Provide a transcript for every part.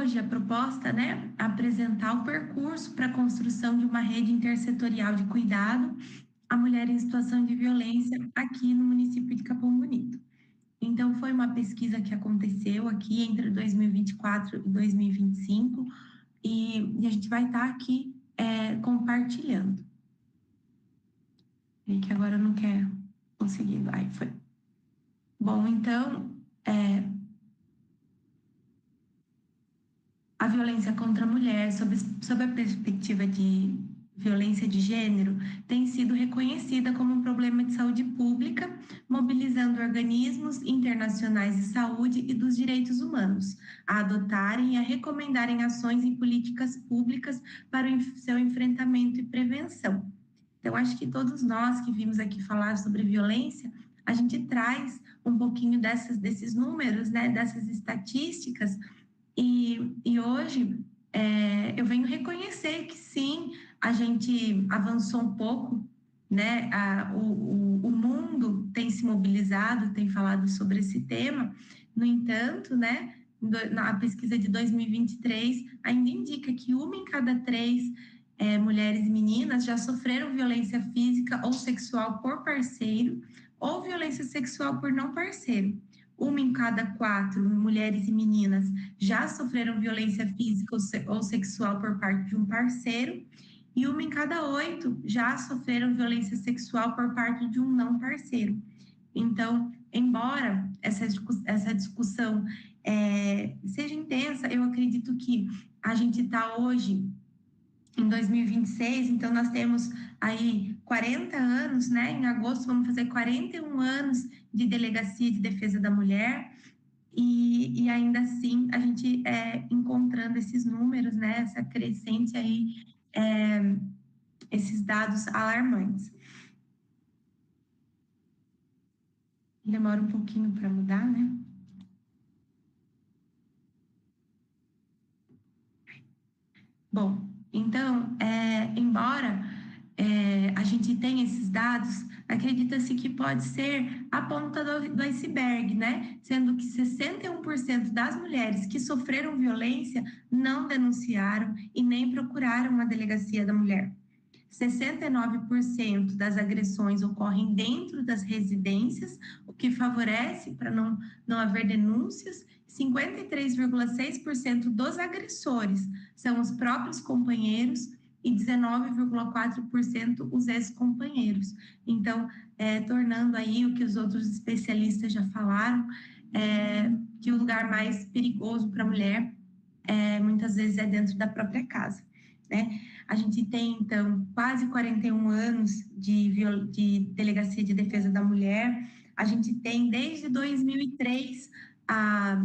hoje a proposta, né, apresentar o percurso para a construção de uma rede intersetorial de cuidado à mulher em situação de violência aqui no município de Capão Bonito. Então, foi uma pesquisa que aconteceu aqui entre 2024 e 2025 e a gente vai estar aqui compartilhando. E que agora não quer conseguir. Aí foi. Bom, então, a violência contra a mulher, sob a perspectiva de violência de gênero, tem sido reconhecida como um problema de saúde pública, mobilizando organismos internacionais de saúde e dos direitos humanos a adotarem e a recomendarem ações e políticas públicas para o seu enfrentamento e prevenção. Então, acho que todos nós que vimos aqui falar sobre violência, a gente traz um pouquinho desses números, né, dessas estatísticas, e hoje eu venho reconhecer que sim, a gente avançou um pouco, né? O mundo tem se mobilizado, tem falado sobre esse tema. No entanto, né, na pesquisa de 2023 ainda indica que 1 em cada 3 mulheres e meninas já sofreram violência física ou sexual por parceiro ou violência sexual por não parceiro. 1 em cada 4 mulheres e meninas já sofreram violência física ou sexual por parte de um parceiro, e 1 em cada 8 já sofreram violência sexual por parte de um não parceiro. Então, embora essa discussão seja intensa, eu acredito que a gente está hoje em 2026, então nós temos aí 40 anos, né? Em agosto vamos fazer 41 anos de Delegacia de Defesa da Mulher, e ainda assim a gente encontrando esses números, né? Essa crescente aí, esses dados alarmantes. Demora um pouquinho para mudar, né? Bom, então, embora a gente tenha esses dados, acredita-se que pode ser a ponta do iceberg, né? Sendo que 61% das mulheres que sofreram violência não denunciaram e nem procuraram uma delegacia da mulher. 69% das agressões ocorrem dentro das residências, o que favorece para não haver denúncias. 53,6% dos agressores são os próprios companheiros e 19,4% os ex-companheiros. Então, tornando aí o que os outros especialistas já falaram, que o lugar mais perigoso para a mulher muitas vezes é dentro da própria casa, né? A gente tem, então, quase 41 anos de Delegacia de Defesa da Mulher. A gente tem, desde 2003, a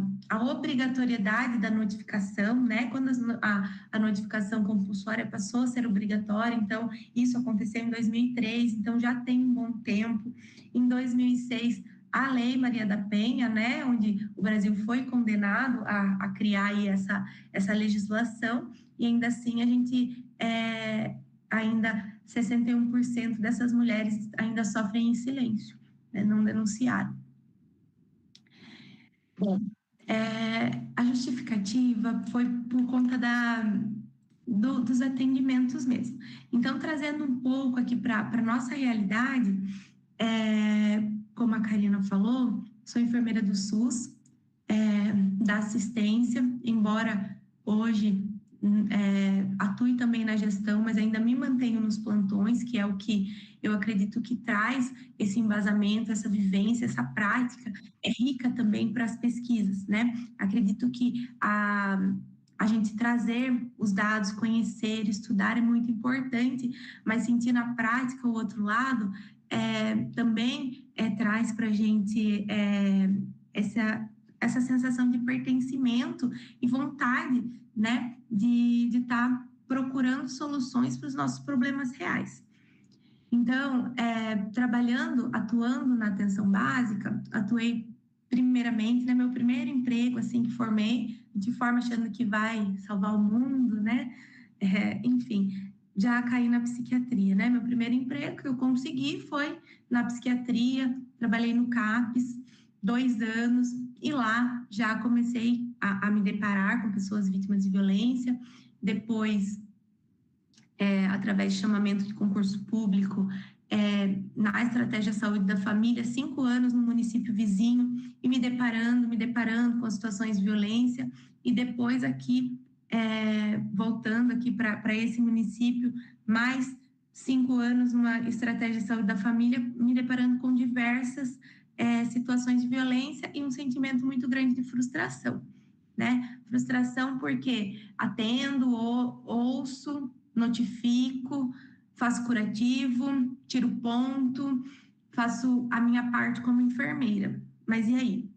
obrigatoriedade da notificação, né? Quando a notificação compulsória passou a ser obrigatória, então, isso aconteceu em 2003, então já tem um bom tempo. Em 2006, a Lei Maria da Penha, né, onde o Brasil foi condenado a criar aí essa legislação, e ainda assim a gente ainda 61% dessas mulheres ainda sofrem em silêncio, né, não denunciaram. Bom, a justificativa foi por conta dos atendimentos mesmo. Então, trazendo um pouco aqui para a nossa realidade, como a Karina falou, sou enfermeira do SUS, da assistência, embora hoje atue também na gestão, mas ainda me mantenho nos plantões, que é o que eu acredito que traz esse embasamento, essa vivência, essa prática, é rica também para as pesquisas, né? Acredito que a gente trazer os dados, conhecer, estudar é muito importante, mas sentir na prática o outro lado também traz para a gente essa sensação de pertencimento e vontade, né, de estar procurando soluções para os nossos problemas reais. Então, atuando na atenção básica, atuei primeiramente, né, meu primeiro emprego, assim, que formei, de forma achando que vai salvar o mundo, né, enfim, já caí na psiquiatria, né, meu primeiro emprego que eu consegui foi na psiquiatria, trabalhei no CAPES, 2 anos, e lá já comecei a me deparar com pessoas vítimas de violência, depois, através de chamamento de concurso público, na estratégia saúde da família, 5 anos no município vizinho, e me deparando com as situações de violência, e depois aqui, voltando aqui para esse município, mais 5 anos numa estratégia de saúde da família, me deparando com diversas situações de violência e um sentimento muito grande de frustração, né? Frustração porque atendo, ouço, notifico, faço curativo, tiro ponto, faço a minha parte como enfermeira. Mas e aí?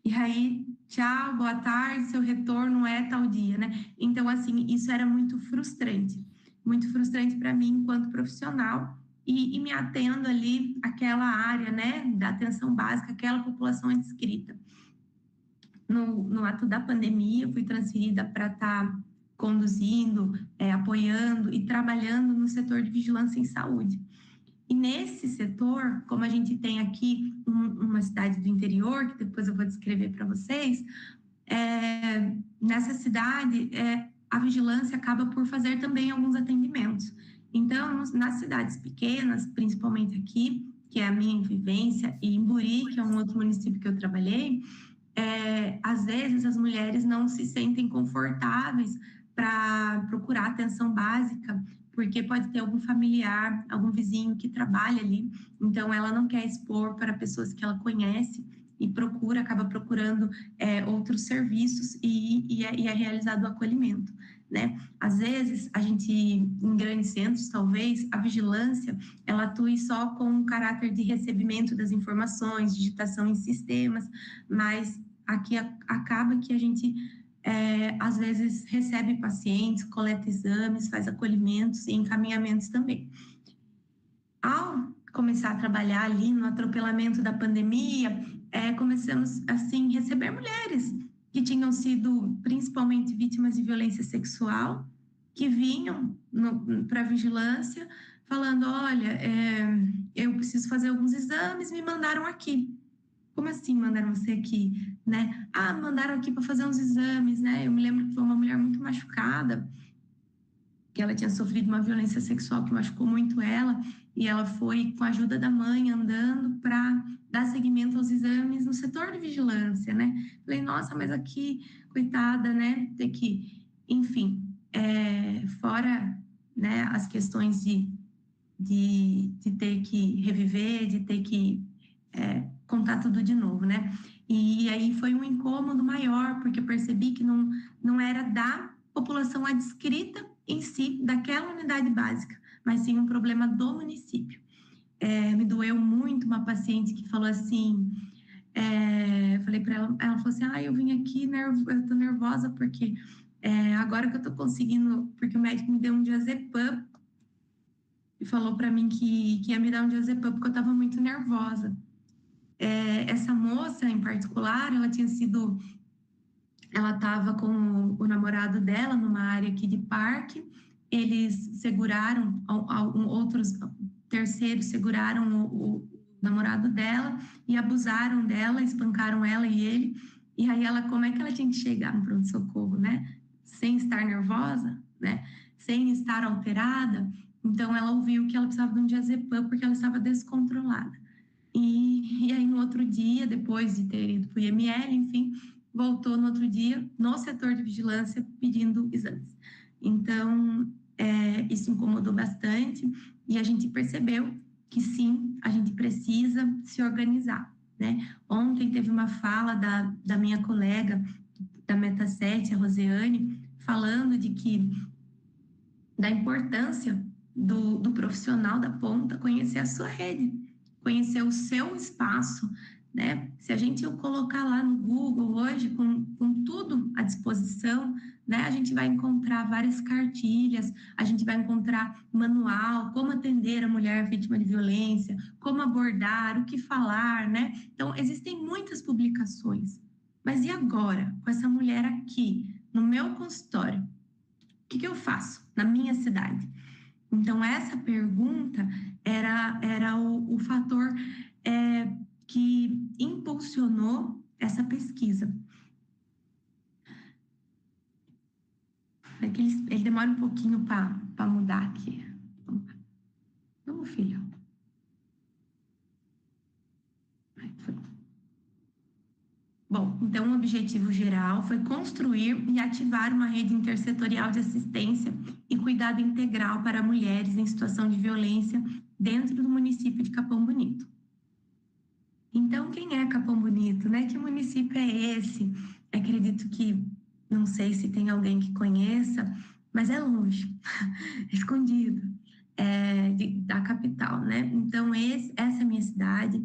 E aí, tchau, boa tarde, seu retorno é tal dia, né? Então, assim, isso era muito frustrante para mim enquanto profissional e me atendo ali àquela área, né, da atenção básica, aquela população adscrita. No ato da pandemia, fui transferida para estar conduzindo, apoiando e trabalhando no setor de vigilância em saúde. E nesse setor, como a gente tem aqui uma cidade do interior, que depois eu vou descrever para vocês, nessa cidade, a vigilância acaba por fazer também alguns atendimentos. Então, nas cidades pequenas, principalmente aqui, que é a minha vivência, e em Buri, que é um outro município que eu trabalhei, às vezes as mulheres não se sentem confortáveis para procurar atenção básica, porque pode ter algum familiar, algum vizinho que trabalha ali, então ela não quer expor para pessoas que ela conhece e acaba procurando outros serviços e é realizado o acolhimento, né? Às vezes, a gente, em grandes centros, talvez, a vigilância, ela atue só com um caráter de recebimento das informações, digitação em sistemas, mas aqui acaba que a gente, às vezes, recebe pacientes, coleta exames, faz acolhimentos e encaminhamentos também. Ao começar a trabalhar ali no atropelamento da pandemia, começamos, assim, receber mulheres que tinham sido principalmente vítimas de violência sexual, que vinham para a vigilância falando, olha, eu preciso fazer alguns exames, me mandaram aqui. Como assim mandaram você aqui, né? Ah, mandaram aqui para fazer uns exames, né? Eu me lembro que foi uma mulher muito machucada, que ela tinha sofrido uma violência sexual que machucou muito ela, e ela foi com a ajuda da mãe andando para dar seguimento aos exames no setor de vigilância, né? Falei, nossa, mas aqui, coitada, né? Ter que, enfim, fora, né, as questões de ter que reviver, de ter que contar tudo de novo, né? E aí foi um incômodo maior, porque eu percebi que não era da população adscrita em si, daquela unidade básica, mas sim um problema do município. Me doeu muito uma paciente que falou assim, falei para ela falou assim, eu vim aqui, eu tô nervosa porque agora que eu tô conseguindo, porque o médico me deu um diazepam e falou para mim que ia me dar um diazepam porque eu tava muito nervosa. Essa moça em particular, ela estava com o namorado dela numa área aqui de parque, eles seguraram, outros terceiros seguraram o namorado dela e abusaram dela, espancaram ela e ele, e aí ela, como é que ela tinha que chegar no pronto-socorro, né? Sem estar nervosa, né? Sem estar alterada, então ela ouviu que ela precisava de um diazepam porque ela estava descontrolada. E aí, no outro dia, depois de ter ido para o IML, enfim, voltou no outro dia no setor de vigilância pedindo exames. Então, isso incomodou bastante e a gente percebeu que sim, a gente precisa se organizar, né? Ontem teve uma fala da minha colega da Meta 7, a Rosiane, falando da importância do profissional da ponta conhecer a sua rede, conhecer o seu espaço, né? Se a gente colocar lá no Google hoje, com tudo à disposição, né? A gente vai encontrar várias cartilhas, a gente vai encontrar manual, como atender a mulher vítima de violência, como abordar, o que falar, né? Então, existem muitas publicações. Mas e agora, com essa mulher aqui, no meu consultório? O que eu faço na minha cidade? Então, essa pergunta era o fator que impulsionou essa pesquisa. É que ele demora um pouquinho para mudar aqui. Vamos, filho. Bom, então o objetivo geral foi construir e ativar uma rede intersetorial de assistência e cuidado integral para mulheres em situação de violência dentro do município de Capão Bonito. Então, quem é Capão Bonito, né? Que município é esse? Acredito que, não sei se tem alguém que conheça, mas é longe, escondido, da capital, né? Então, essa é a minha cidade,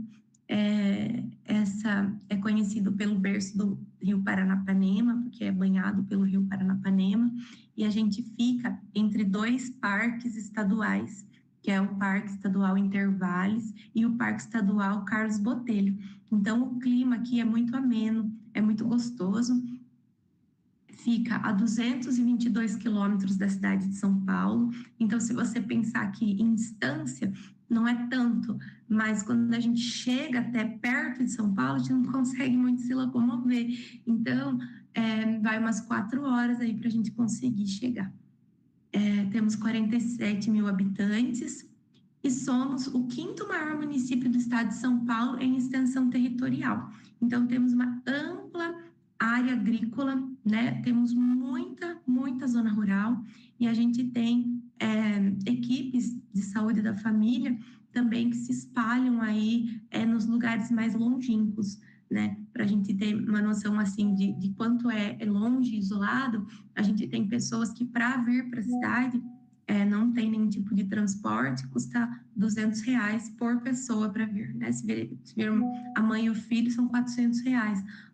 essa é conhecido pelo berço do Rio Paranapanema, porque é banhado pelo Rio Paranapanema, e a gente fica entre dois parques estaduais, que é o Parque Estadual Intervales e o Parque Estadual Carlos Botelho. Então, o clima aqui é muito ameno, é muito gostoso. Fica a 222 quilômetros da cidade de São Paulo. Então, se você pensar aqui em distância, não é tanto, mas quando a gente chega até perto de São Paulo, a gente não consegue muito se locomover. Então, vai umas 4 horas aí para a gente conseguir chegar. Temos 47 mil habitantes e somos o 5º maior município do estado de São Paulo em extensão territorial. Então, temos uma ampla área agrícola, né? Temos muita zona rural e a gente tem equipes de saúde da família também que se espalham aí nos lugares mais longínquos, né? Para a gente ter uma noção assim de quanto é longe, isolado, a gente tem pessoas que para vir para a cidade não tem nenhum tipo de transporte, custa R$ 200 por pessoa para vir, né? Se vir a mãe e o filho, são R$ 400,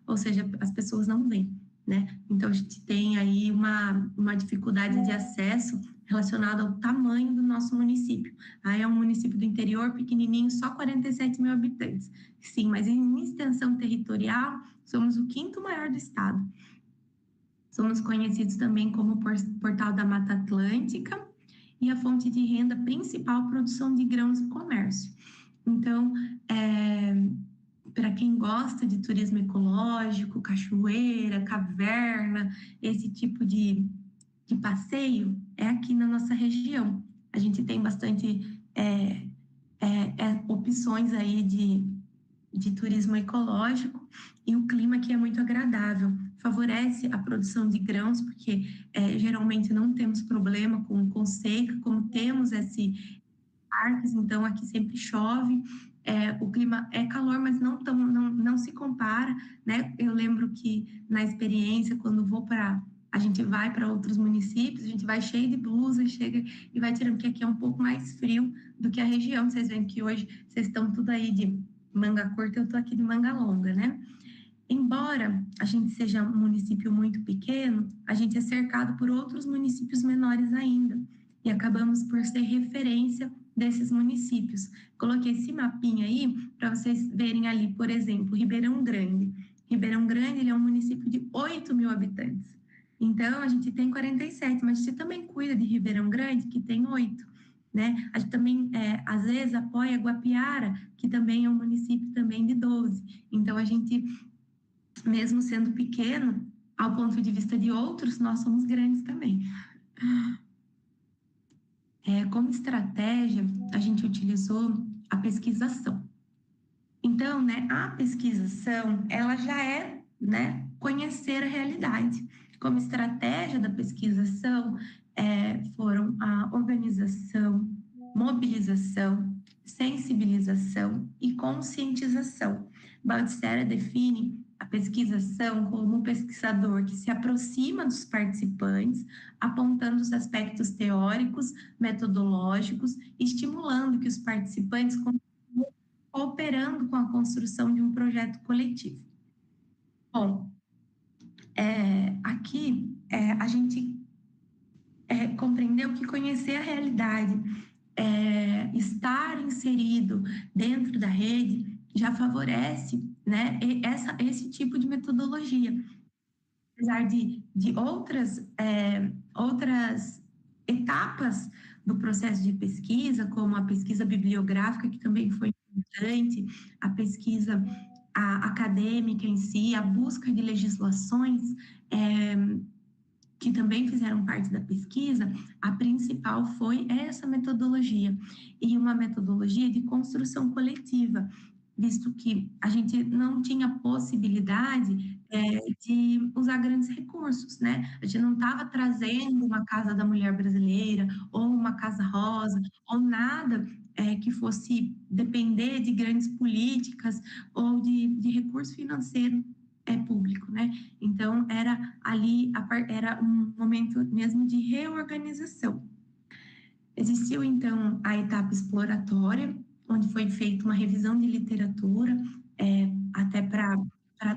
ou seja, as pessoas não vêm, né? Então, a gente tem aí uma dificuldade de acesso relacionada ao tamanho do nosso município. Aí é um município do interior, pequenininho, só 47 mil habitantes. Sim, mas em extensão territorial, somos o 5º maior do estado. Somos conhecidos também como Portal da Mata Atlântica, e a fonte de renda principal, produção de grãos e comércio. Então, para quem gosta de turismo ecológico, cachoeira, caverna, esse tipo de passeio, é aqui na nossa região. A gente tem bastante opções aí de turismo ecológico, e o clima aqui é muito agradável, favorece a produção de grãos, porque geralmente não temos problema com seca, como temos esse parques, então aqui sempre chove, o clima é calor, mas não se compara, né? Eu lembro que na experiência, quando a gente vai para outros municípios, a gente vai cheio de blusa, chega e vai tirando, porque aqui é um pouco mais frio do que a região. Vocês veem que hoje vocês estão tudo aí de manga curta, eu estou aqui de manga longa, né? Embora a gente seja um município muito pequeno, a gente é cercado por outros municípios menores ainda, e acabamos por ser referência desses municípios. Coloquei esse mapinha aí para vocês verem ali, por exemplo, Ribeirão Grande. Ribeirão Grande, ele é um município de 8 mil habitantes. Então, a gente tem 47, mas a gente também cuida de Ribeirão Grande, que tem 8. Né? A gente também, às vezes, apoia Guapiara, que também é um município também de 12. Então, a gente, mesmo sendo pequeno, ao ponto de vista de outros, nós somos grandes também. Como estratégia, a gente utilizou a pesquisação. Então, né, a pesquisação, ela já é, né, conhecer a realidade. Como estratégia da pesquisação, foram a organização, mobilização, sensibilização e conscientização. Baldissera define a pesquisação como um pesquisador que se aproxima dos participantes, apontando os aspectos teóricos, metodológicos, estimulando que os participantes continuem cooperando com a construção de um projeto coletivo. Bom, aqui a gente compreendeu que conhecer a realidade, estar inserido dentro da rede, já favorece, né, esse tipo de metodologia. Apesar de outras etapas do processo de pesquisa, como a pesquisa bibliográfica, que também foi importante, a pesquisa acadêmica em si, a busca de legislações, que também fizeram parte da pesquisa, a principal foi essa metodologia, e uma metodologia de construção coletiva, visto que a gente não tinha possibilidade de usar grandes recursos, né? A gente não estava trazendo uma Casa da Mulher Brasileira ou uma Casa Rosa ou nada que fosse depender de grandes políticas ou de recurso financeiro público, né? Então era ali era um momento mesmo de reorganização. Existiu então a etapa exploratória, onde foi feita uma revisão de literatura, até para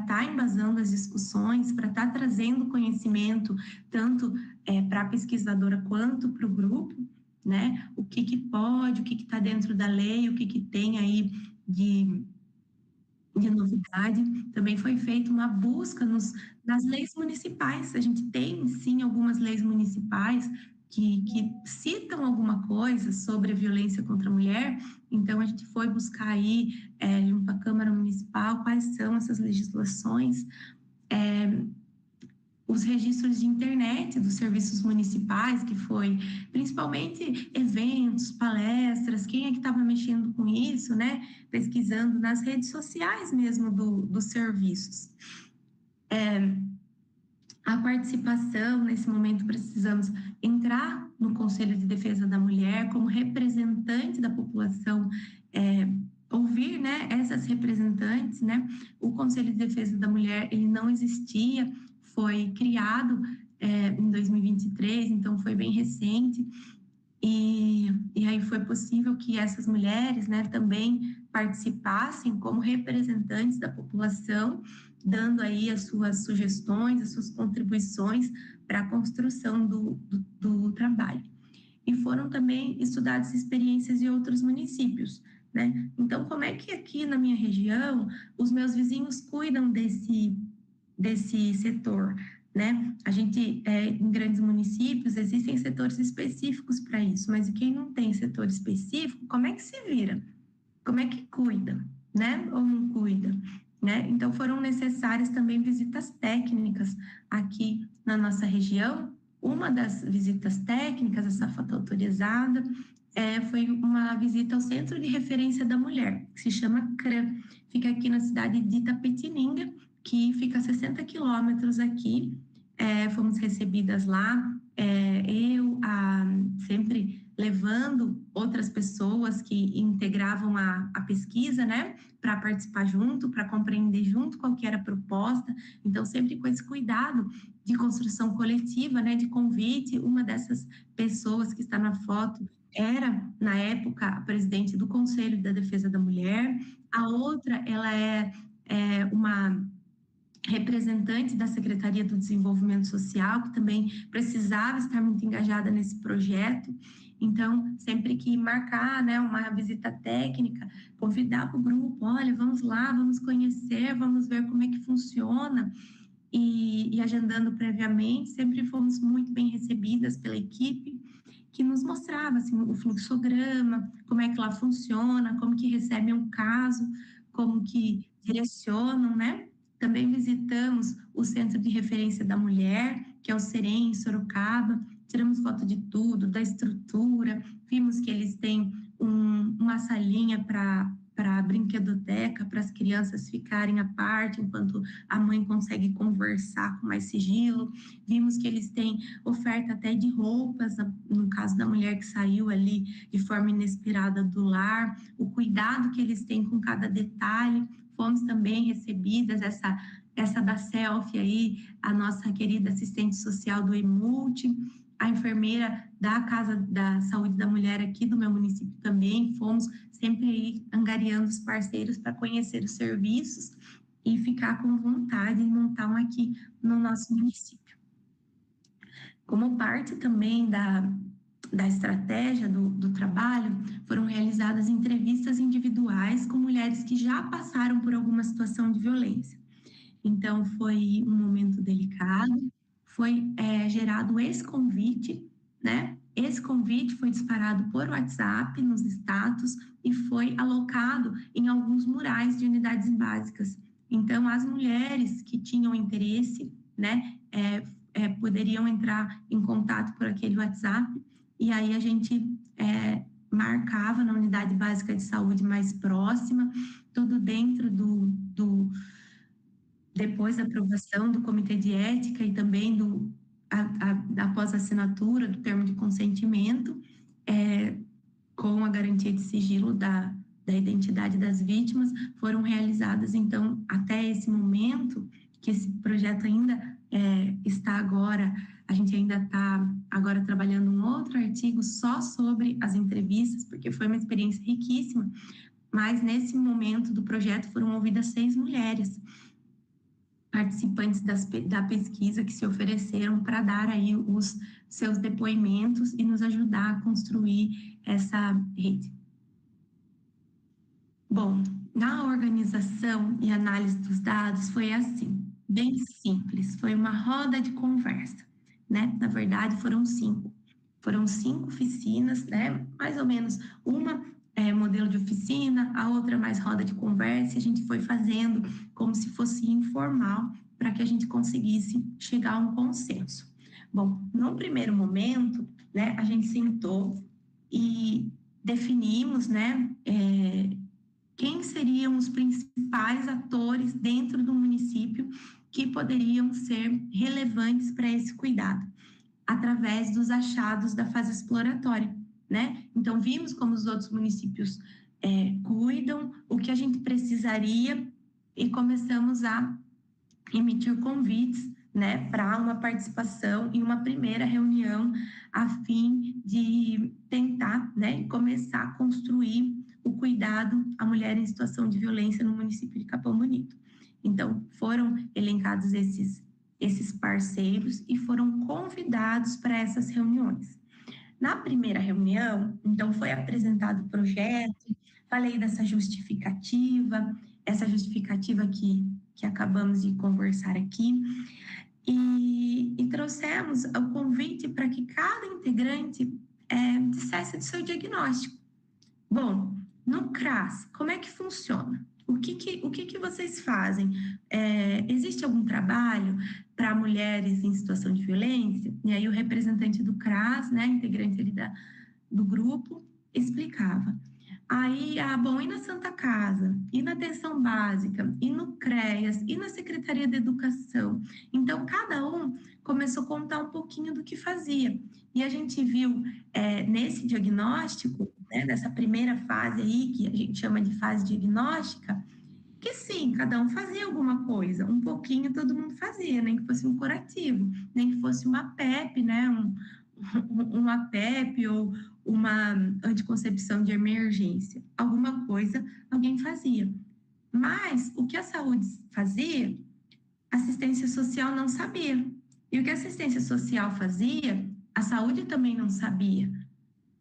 estar embasando as discussões, para estar trazendo conhecimento tanto para a pesquisadora quanto para o grupo, né? O que que pode, o que está dentro da lei, o que que tem aí de novidade. Também foi feita uma busca nas leis municipais. A gente tem, sim, algumas leis municipais que citam alguma coisa sobre a violência contra a mulher, então a gente foi buscar aí, junto à Câmara Municipal, quais são essas legislações, os registros de internet dos serviços municipais, que foi principalmente eventos, palestras, quem é que estava mexendo com isso, né? Pesquisando nas redes sociais mesmo dos serviços. A participação, nesse momento, precisamos entrar no Conselho de Defesa da Mulher como representante da população, ouvir, né, essas representantes, né? O Conselho de Defesa da Mulher, ele não existia, foi criado em 2023, então foi bem recente, e aí foi possível que essas mulheres, né, também participassem como representantes da população, dando aí as suas sugestões, as suas contribuições para a construção do trabalho. E foram também estudadas experiências de outros municípios, né? Então, como é que aqui na minha região os meus vizinhos cuidam desse setor, né? A gente, em grandes municípios, existem setores específicos para isso, mas quem não tem setor específico, como é que se vira? Como é que cuida, né? Ou não cuida, né? Então, foram necessárias também visitas técnicas aqui na nossa região. Uma das visitas técnicas, essa foto autorizada, foi uma visita ao Centro de Referência da Mulher, que se chama CRAM, fica aqui na cidade de Itapetininga, que fica a 60 quilômetros aqui. Fomos recebidas lá, sempre levando outras pessoas que integravam a pesquisa, né, para participar junto, para compreender junto qual que era a proposta. Então, sempre com esse cuidado de construção coletiva, né, de convite. Uma dessas pessoas que está na foto era, na época, a presidente do Conselho da Defesa da Mulher. A outra, ela é uma representante da Secretaria do Desenvolvimento Social, que também precisava estar muito engajada nesse projeto. Então, sempre que marcar, né, uma visita técnica, convidar para o grupo, olha, vamos lá, vamos conhecer, vamos ver como é que funciona, e agendando previamente, sempre fomos muito bem recebidas pela equipe, que nos mostrava assim, o fluxograma, como é que lá funciona, como que recebem um caso, como que direcionam, né? Também visitamos o Centro de Referência da Mulher, que é o CEREM, em Sorocaba, tiramos foto de tudo, da estrutura, vimos que eles têm uma salinha para brinquedoteca, para as crianças ficarem à parte, enquanto a mãe consegue conversar com mais sigilo. Vimos que eles têm oferta até de roupas, no caso da mulher que saiu ali de forma inesperada do lar, o cuidado que eles têm com cada detalhe. Fomos também recebidas, essa da selfie aí, a nossa querida assistente social do EMULT, a enfermeira da Casa da Saúde da Mulher aqui do meu município também. Fomos sempre aí angariando os parceiros para conhecer os serviços e ficar com vontade de montar um aqui no nosso município. Como parte também da estratégia do trabalho, foram realizadas entrevistas individuais com mulheres que já passaram por alguma situação de violência. Então, foi um momento delicado, foi gerado esse convite, né? Esse convite foi disparado por WhatsApp, nos status, e foi alocado em alguns murais de unidades básicas. Então, as mulheres que tinham interesse, né, poderiam entrar em contato por aquele WhatsApp, e aí a gente marcava na unidade básica de saúde mais próxima, tudo dentro depois da aprovação do comitê de ética e também após a assinatura do termo de consentimento, com a garantia de sigilo da identidade das vítimas, foram realizadas, então, até esse momento, que esse projeto ainda está agora, a gente ainda está agora trabalhando um outro artigo só sobre as entrevistas, porque foi uma experiência riquíssima, mas nesse momento do projeto foram ouvidas 6 mulheres, participantes da pesquisa que se ofereceram para dar aí os seus depoimentos e nos ajudar a construir essa rede. Bom, na organização e análise dos dados foi assim, bem simples, foi uma roda de conversa, né? Na verdade, foram 5 oficinas, né? Mais ou menos uma modelo de oficina, a outra mais roda de conversa, e a gente foi fazendo como se fosse informal para que a gente conseguisse chegar a um consenso. Bom, no primeiro momento, né, a gente sentou e definimos, né, quem seriam os principais atores dentro do município que poderiam ser relevantes para esse cuidado, através dos achados da fase exploratória, né? Então, vimos como os outros municípios cuidam, o que a gente precisaria, e começamos a emitir convites, né, para uma participação em uma primeira reunião, a fim de tentar, né, começar a construir o cuidado à mulher em situação de violência no município de Capão Bonito. Então, foram elencados esses parceiros e foram convidados para essas reuniões. Na primeira reunião, então, foi apresentado o projeto, falei dessa justificativa, essa justificativa que acabamos de conversar aqui, e trouxemos o convite para que cada integrante dissesse do seu diagnóstico. Bom, no CRAS, como é que funciona? O que vocês fazem? Existe algum trabalho para mulheres em situação de violência? E aí o representante do CRAS, né, integrante ali do grupo, explicava. Aí, bom, e na Santa Casa, e na Atenção Básica, e no CREAS, e na Secretaria de Educação. Então, cada um começou a contar um pouquinho do que fazia. E a gente viu nesse diagnóstico, né, nessa primeira fase aí, que a gente chama de fase diagnóstica, que sim, cada um fazia alguma coisa, um pouquinho todo mundo fazia, nem que fosse um curativo, nem que fosse uma PEP, né, uma PEP ou uma anticoncepção de emergência, alguma coisa alguém fazia. Mas o que a saúde fazia, a assistência social não sabia. E o que a assistência social fazia, a saúde também não sabia.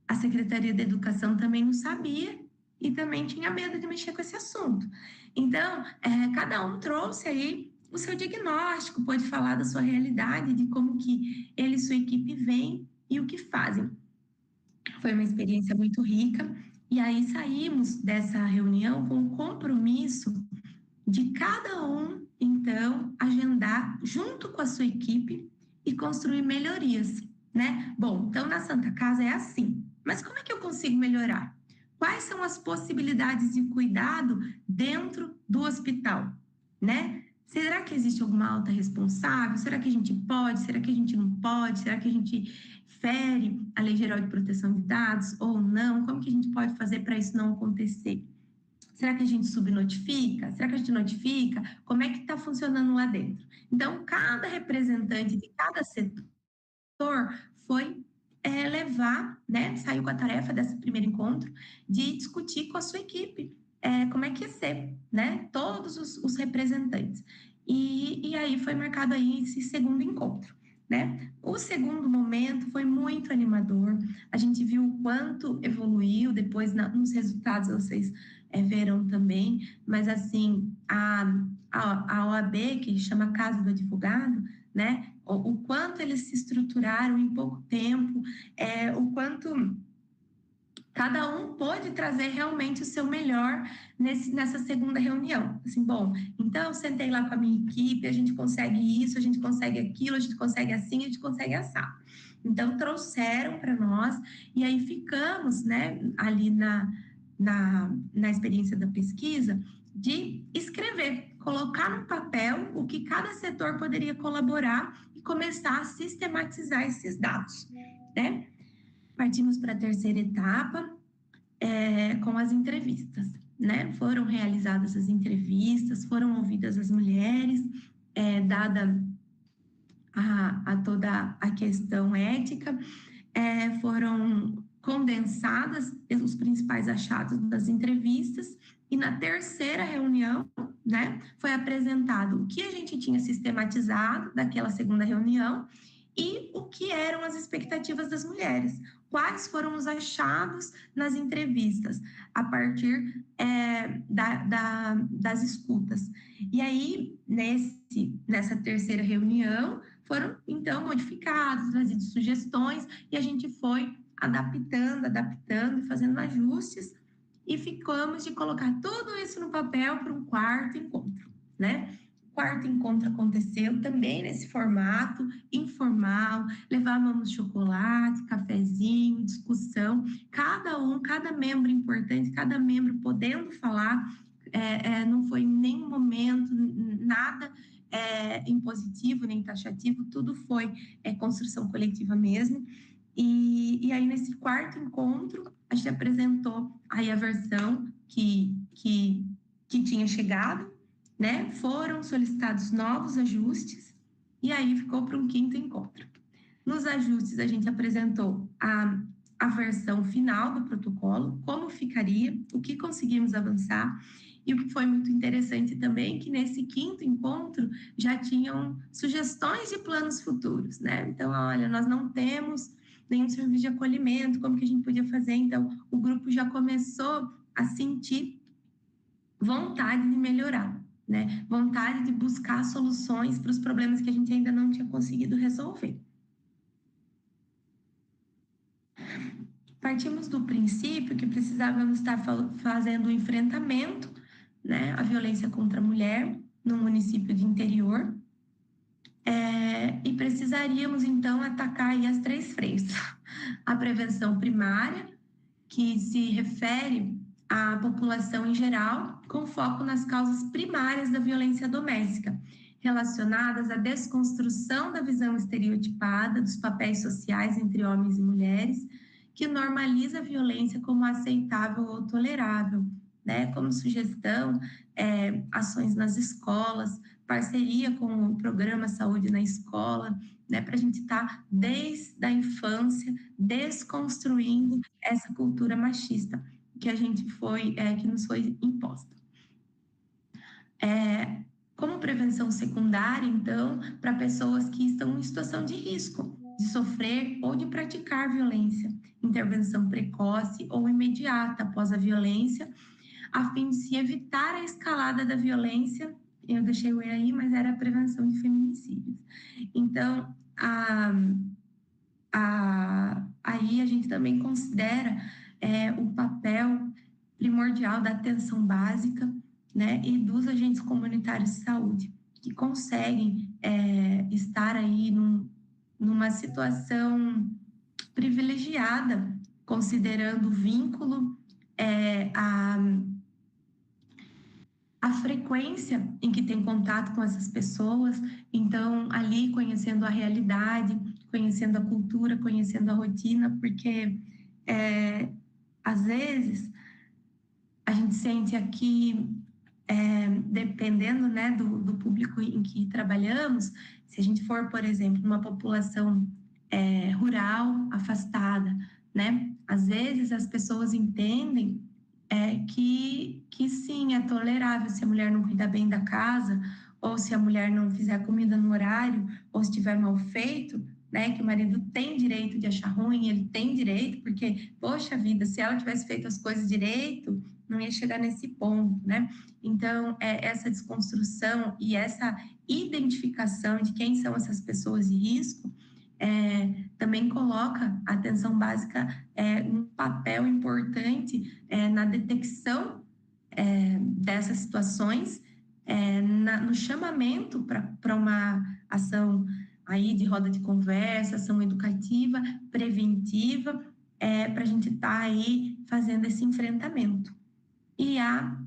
A Secretaria da Educação também não sabia e também tinha medo de mexer com esse assunto. Então, cada um trouxe aí o seu diagnóstico, pode falar da sua realidade, de como que ele e sua equipe veem e o que fazem. Foi uma experiência muito rica, e aí saímos dessa reunião com o compromisso de cada um, então, agendar junto com a sua equipe e construir melhorias, né? Bom, então na Santa Casa é assim, mas como é que eu consigo melhorar? Quais são as possibilidades de cuidado dentro do hospital, né? Será que existe alguma alta responsável? Será que a gente pode? Será que a gente não pode? Será que a gente fere a Lei Geral de Proteção de Dados ou não? Como que a gente pode fazer para isso não acontecer? Será que a gente subnotifica? Será que a gente notifica? Como é que está funcionando lá dentro? Então, cada representante de cada setor foi levar, né, saiu com a tarefa desse primeiro encontro, de discutir com a sua equipe como é que ia ser, né, todos os representantes. E aí foi marcado aí esse segundo encontro, né? O segundo momento foi muito animador, a gente viu o quanto evoluiu, depois nos resultados vocês verão também, mas assim, a OAB, que chama Casa do Advogado, né, o quanto eles se estruturaram em pouco tempo, o quanto cada um pôde trazer realmente o seu melhor nessa segunda reunião. Assim, bom, então eu sentei lá com a minha equipe, a gente consegue isso, a gente consegue aquilo, a gente consegue assim, a gente consegue assar. Então, trouxeram para nós, e aí ficamos, né, ali na experiência da pesquisa, de escrever, colocar no papel o que cada setor poderia colaborar e começar a sistematizar esses dados, né? Partimos para a terceira etapa, com as entrevistas, né? Foram realizadas as entrevistas, foram ouvidas as mulheres, dada a toda a questão ética, foram condensadas os principais achados das entrevistas, e na terceira reunião, né, foi apresentado o que a gente tinha sistematizado daquela segunda reunião e o que eram as expectativas das mulheres, quais foram os achados nas entrevistas, a partir das escutas. E aí, nessa terceira reunião, foram, então, modificados, trazidos sugestões, e a gente foi adaptando e fazendo ajustes, e ficamos de colocar tudo isso no papel para um quarto encontro, né? O quarto encontro aconteceu também nesse formato informal, levávamos chocolate, cafezinho, discussão, cada membro importante, cada membro podendo falar, não foi em nenhum momento nada impositivo nem taxativo, tudo foi construção coletiva mesmo. E aí, nesse quarto encontro, a gente apresentou aí a versão que tinha chegado, né? Foram solicitados novos ajustes, e aí ficou para um quinto encontro. Nos ajustes, a gente apresentou a versão final do protocolo, como ficaria, o que conseguimos avançar, e o que foi muito interessante também, que nesse quinto encontro já tinham sugestões de planos futuros, né? Então, olha, nós não temos nenhum serviço de acolhimento, como que a gente podia fazer? Então, o grupo já começou a sentir vontade de melhorar, né? Vontade de buscar soluções para os problemas que a gente ainda não tinha conseguido resolver. Partimos do princípio que precisávamos estar fazendo o enfrentamento, né, à violência contra a mulher no município de interior, e precisaríamos, então, atacar aí as três frentes. A prevenção primária, que se refere à população em geral, com foco nas causas primárias da violência doméstica, relacionadas à desconstrução da visão estereotipada dos papéis sociais entre homens e mulheres, que normaliza a violência como aceitável ou tolerável, né? Como sugestão, ações nas escolas, parceria com o programa Saúde na Escola, né? Para a gente estar desde a infância desconstruindo essa cultura machista que a gente que nos foi imposta. Como prevenção secundária, então, para pessoas que estão em situação de risco de sofrer ou de praticar violência, intervenção precoce ou imediata após a violência, a fim de se evitar a escalada da violência. Eu deixei o E aí, mas era a prevenção de feminicídios. Então, aí a gente também considera o papel primordial da atenção básica, né, e dos agentes comunitários de saúde, que conseguem estar aí numa situação privilegiada, considerando o vínculo, a frequência em que tem contato com essas pessoas, então ali conhecendo a realidade, conhecendo a cultura, conhecendo a rotina, porque às vezes a gente sente aqui, dependendo, né, do público em que trabalhamos, se a gente for, por exemplo, uma população rural, afastada, né, às vezes as pessoas entendem que sim, é tolerável se a mulher não cuidar bem da casa, ou se a mulher não fizer a comida no horário, ou se estiver mal feito, né, que o marido tem direito de achar ruim, ele tem direito, porque, poxa vida, se ela tivesse feito as coisas direito, não ia chegar nesse ponto, né? Então, essa desconstrução e essa identificação de quem são essas pessoas de risco também também coloca a atenção básica um papel importante na detecção dessas situações, no chamamento para uma ação aí de roda de conversa, ação educativa, preventiva, para a gente estar aí fazendo esse enfrentamento. E a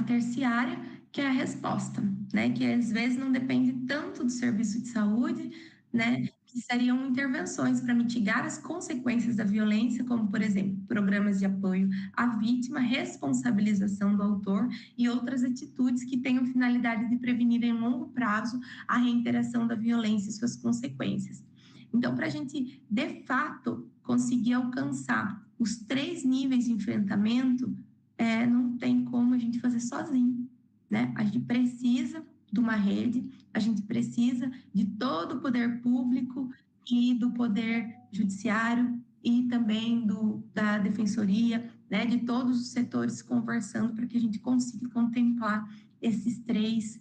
terciária, que é a resposta, né? Que às vezes não depende tanto do serviço de saúde, né? Que seriam intervenções para mitigar as consequências da violência, como, por exemplo, programas de apoio à vítima, responsabilização do autor e outras atitudes que tenham finalidade de prevenir em longo prazo a reiteração da violência e suas consequências. Então, para a gente, de fato, conseguir alcançar os 3 níveis de enfrentamento, não tem como a gente fazer sozinho, né? A gente precisa de uma rede, a gente precisa de todo o poder público e do poder judiciário e também da defensoria, né? De todos os setores conversando para que a gente consiga contemplar esses 3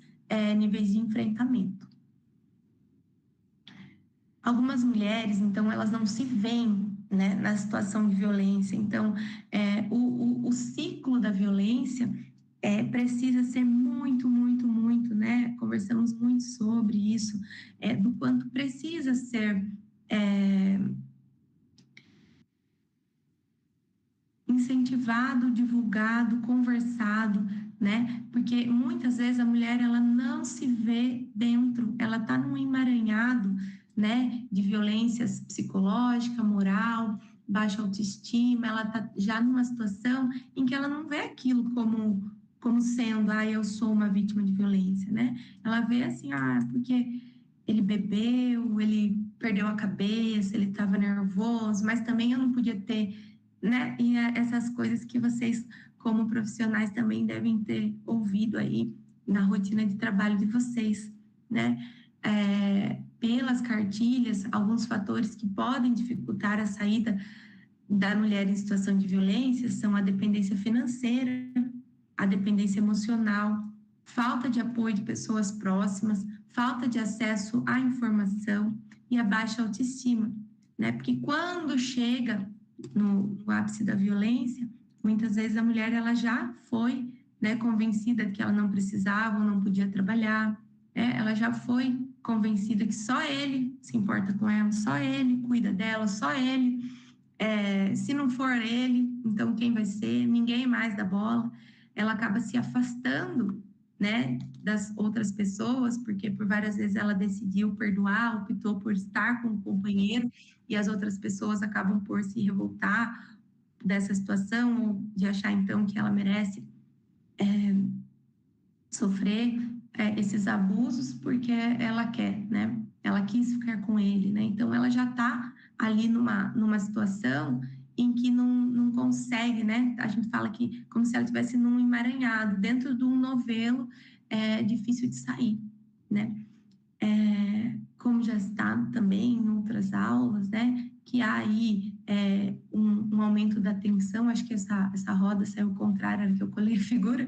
níveis de enfrentamento. Algumas mulheres, então, elas não se veem, né, na situação de violência. Então, o ciclo da violência precisa ser muito, muito, muito, né? Conversamos muito sobre isso, do quanto precisa ser incentivado, divulgado, conversado, né? Porque muitas vezes a mulher ela não se vê dentro, ela está num emaranhado, né? De violências psicológica, moral, baixa autoestima, ela está já numa situação em que ela não vê aquilo como sendo, eu sou uma vítima de violência, né? Ela vê assim, porque ele bebeu, ele perdeu a cabeça, ele estava nervoso, mas também eu não podia ter, né? E essas coisas que vocês, como profissionais, também devem ter ouvido aí na rotina de trabalho de vocês, né? Pelas cartilhas, alguns fatores que podem dificultar a saída da mulher em situação de violência são a dependência financeira, a dependência emocional, falta de apoio de pessoas próximas, falta de acesso à informação e a baixa autoestima, né? Porque quando chega no ápice da violência, muitas vezes a mulher ela já foi, né, convencida que ela não precisava ou não podia trabalhar, né? Ela já foi convencida que só ele se importa com ela, só ele cuida dela, só ele. Se não for ele, então quem vai ser? Ninguém mais dá bola. Ela acaba se afastando, né, das outras pessoas, porque por várias vezes ela decidiu perdoar, optou por estar com o companheiro, e as outras pessoas acabam por se revoltar dessa situação, ou de achar então que ela merece sofrer esses abusos porque ela quer, né? Ela quis ficar com ele, né? Então ela já está ali numa situação em que não consegue, né? A gente fala que como se ela estivesse num emaranhado, dentro de um novelo difícil de sair, né? Como já está também em outras aulas, né? Que há aí um aumento da tensão, acho que essa roda saiu contrária ao que eu colei a figura,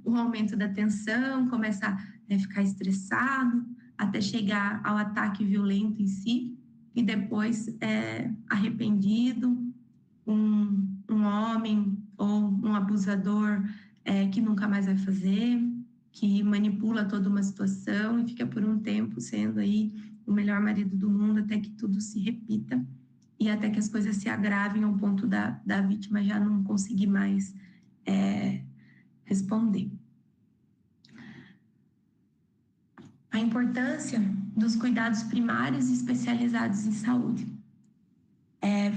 o aumento da tensão, começa a ficar estressado, até chegar ao ataque violento em si, e depois arrependido, um homem ou um abusador que nunca mais vai fazer, que manipula toda uma situação e fica por um tempo sendo aí o melhor marido do mundo até que tudo se repita e até que as coisas se agravem ao ponto da vítima já não conseguir mais responder. A importância dos cuidados primários e especializados em saúde.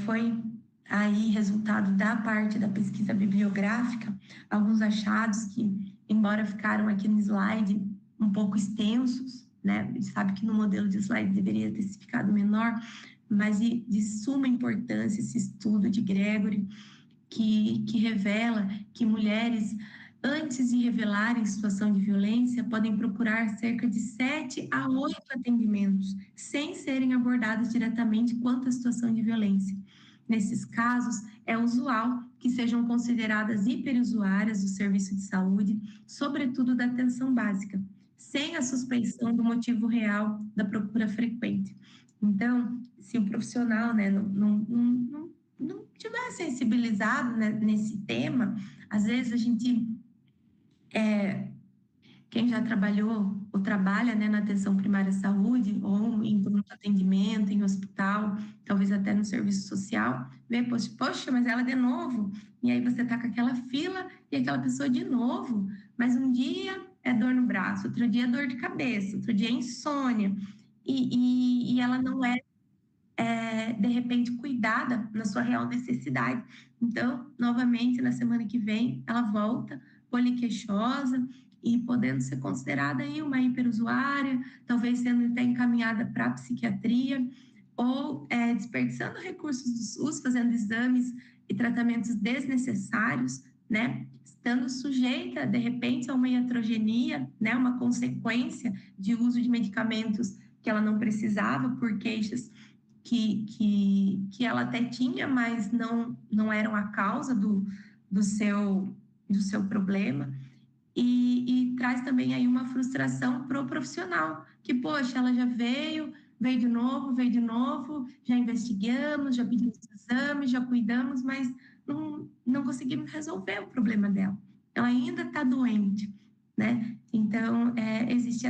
Foi aí resultado da parte da pesquisa bibliográfica, alguns achados que, embora ficaram aqui no slide um pouco extensos, né? A gente sabe que no modelo de slide deveria ter ficado menor, mas de suma importância esse estudo de Gregory, que revela que mulheres, antes de revelarem situação de violência, podem procurar cerca de 7 a 8 atendimentos, sem serem abordadas diretamente quanto à situação de violência. Nesses casos, é usual que sejam consideradas hiperusuárias do serviço de saúde, sobretudo da atenção básica, sem a suspeição do motivo real da procura frequente. Então, Então, se o profissional, né, não tiver sensibilizado, né, nesse tema, às vezes a gente, quem já trabalhou ou trabalha, né, na atenção primária à saúde, ou em pronto atendimento, em hospital, talvez até no serviço social, vê, poxa, mas ela de novo, e aí você tá com aquela fila e aquela pessoa de novo, mas um dia é dor no braço, outro dia é dor de cabeça, outro dia é insônia, e ela não é de repente, cuidada na sua real necessidade. Então, novamente, na semana que vem, ela volta poliqueixosa e podendo ser considerada aí uma hiperusuária, talvez sendo até encaminhada para a psiquiatria, ou desperdiçando recursos do SUS, fazendo exames e tratamentos desnecessários, né? Estando sujeita, de repente, a uma iatrogenia, né? Uma consequência de uso de medicamentos que ela não precisava por queixas que ela até tinha, mas não eram a causa do seu problema. E traz também aí uma frustração para o profissional, que, poxa, ela já veio de novo, já investigamos, já pedimos exames, já cuidamos, mas não conseguimos resolver o problema dela. Ela ainda está doente, né? Então, existe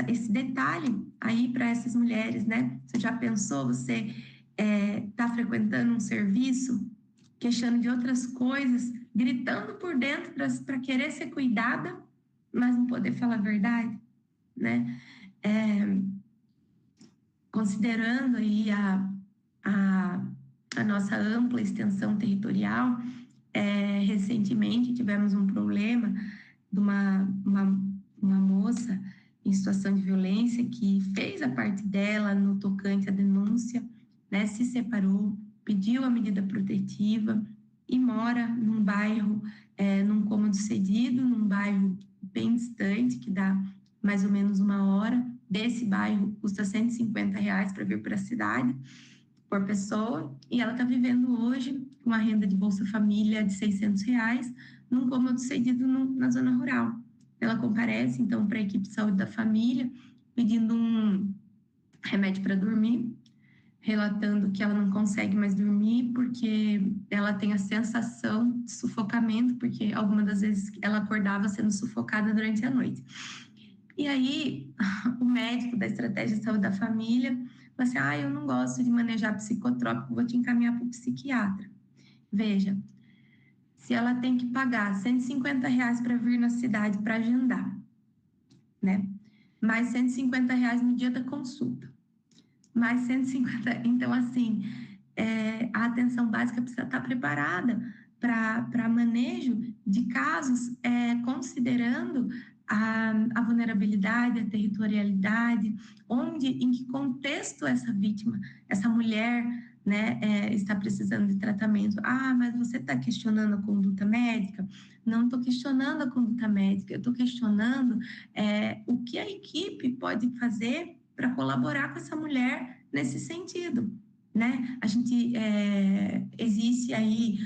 esse detalhe aí para essas mulheres, né? Você já pensou, você está frequentando um serviço, queixando de outras coisas, gritando por dentro para querer ser cuidada, mas não poder falar a verdade, né? Considerando aí a nossa ampla extensão territorial, recentemente tivemos um problema de uma moça em situação de violência que fez a parte dela no tocante à denúncia, né, se separou, pediu a medida protetiva e mora num bairro, num cômodo cedido, num bairro bem distante, que dá mais ou menos 1 hora. Desse bairro custa R$ 150 para vir para a cidade por pessoa, e ela está vivendo hoje com uma renda de Bolsa Família de R$ 600, num cômodo cedido na zona rural. Ela comparece, então, para a equipe de saúde da família, pedindo um remédio para dormir, relatando que ela não consegue mais dormir porque ela tem a sensação de sufocamento, porque algumas das vezes ela acordava sendo sufocada durante a noite. E aí, o médico da estratégia de saúde da família falou assim: eu não gosto de manejar psicotrópico, vou te encaminhar para o psiquiatra. Veja, se ela tem que pagar R$ 150 para vir na cidade para agendar, né? Mais R$ 150 no dia da consulta. Mais 150. Então, assim, a atenção básica precisa estar preparada para manejo de casos, considerando a vulnerabilidade, a territorialidade, em que contexto essa vítima, essa mulher, né, está precisando de tratamento. Mas você está questionando a conduta médica? Não estou questionando a conduta médica, eu estou questionando o que a equipe pode fazer para colaborar com essa mulher nesse sentido, né? A gente existe aí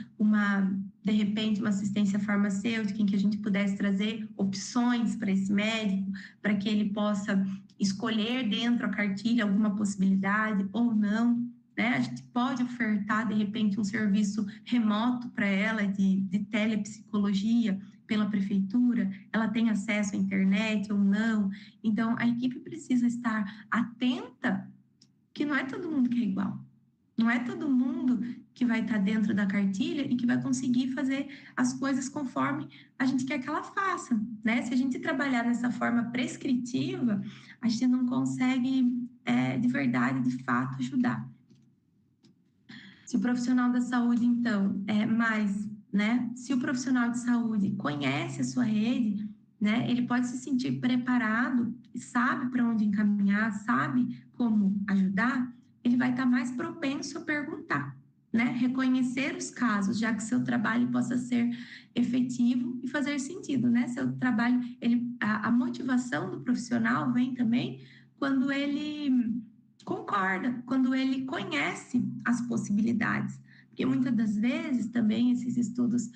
de repente, uma assistência farmacêutica em que a gente pudesse trazer opções para esse médico, para que ele possa escolher dentro da cartilha alguma possibilidade ou não, né? A gente pode ofertar, de repente, um serviço remoto para ela de telepsicologia pela prefeitura, ela tem acesso à internet ou não. Então, a equipe precisa estar atenta que não é todo mundo que é igual. Não é todo mundo que vai estar dentro da cartilha e que vai conseguir fazer as coisas conforme a gente quer que ela faça, né? Se a gente trabalhar dessa forma prescritiva, a gente não consegue, de verdade, de fato, ajudar. Se o profissional da saúde, então, né? Se o profissional de saúde conhece a sua rede, né? Ele pode se sentir preparado, sabe para onde encaminhar, sabe como ajudar, ele vai estar mais propenso a perguntar, né? Reconhecer os casos, já que seu trabalho possa ser efetivo e fazer sentido, né? Seu trabalho, a motivação do profissional vem também quando ele concorda, quando ele conhece as possibilidades. Porque muitas das vezes também esses estudos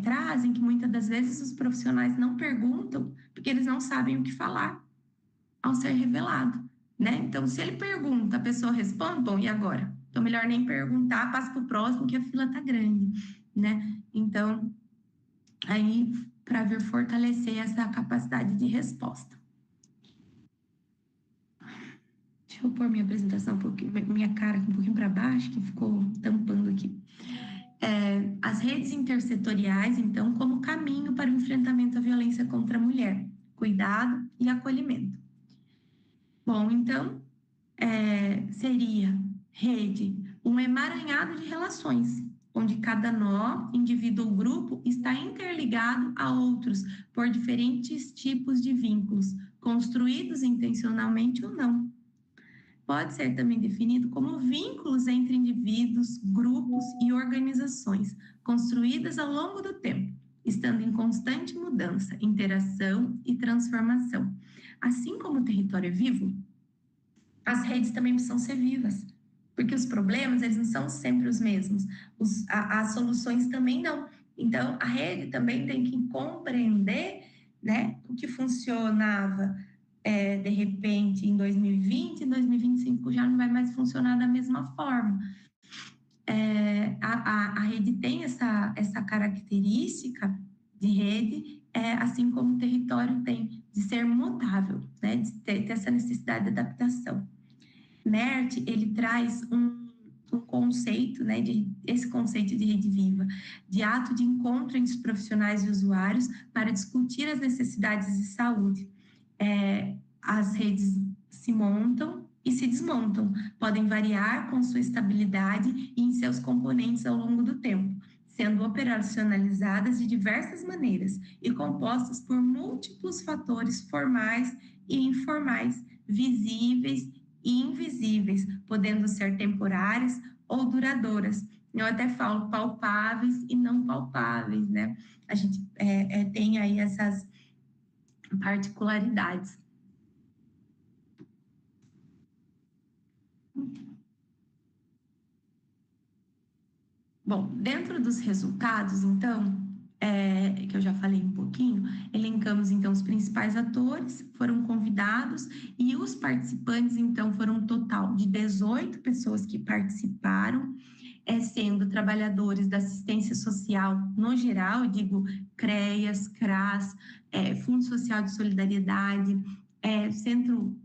trazem que muitas das vezes os profissionais não perguntam porque eles não sabem o que falar ao ser revelado, né? Então, se ele pergunta, a pessoa responde, bom, e agora? Então, melhor nem perguntar, passa para o próximo, que a fila está grande, né? Então, aí, para vir fortalecer essa capacidade de resposta. Deixa eu pôr minha apresentação um pouquinho, minha cara um pouquinho para baixo, que ficou tampando aqui. As redes intersetoriais, então, como caminho para o enfrentamento à violência contra a mulher, cuidado e acolhimento. Bom, então, seria rede, um emaranhado de relações, onde cada nó, indivíduo ou grupo está interligado a outros por diferentes tipos de vínculos, construídos intencionalmente ou não. Pode ser também definido como vínculos entre indivíduos, grupos e organizações, construídas ao longo do tempo, estando em constante mudança, interação e transformação. Assim como o território é vivo, as redes também precisam ser vivas, porque os problemas, eles não são sempre os mesmos, as soluções também não. Então, a rede também tem que compreender, né, o que funcionava de repente em 2020, em 2025 já não vai mais funcionar da mesma forma. A rede tem essa característica de rede, assim como o território tem, de ser mutável, né, de ter essa necessidade de adaptação. Mert, ele traz um conceito, né, esse conceito de rede viva, de ato de encontro entre os profissionais e usuários para discutir as necessidades de saúde. As redes se montam e se desmontam, podem variar com sua estabilidade e em seus componentes ao longo do tempo, sendo operacionalizadas de diversas maneiras e compostas por múltiplos fatores formais e informais, visíveis e invisíveis, podendo ser temporárias ou duradouras. Eu até falo palpáveis e não palpáveis, né? A gente tem aí essas particularidades. Bom, dentro dos resultados, então, que eu já falei um pouquinho, elencamos, então, os principais atores, foram convidados, e os participantes, então, foram um total de 18 pessoas que participaram, sendo trabalhadores da assistência social no geral, eu digo CREAS, CRAS, Fundo Social de Solidariedade, Centro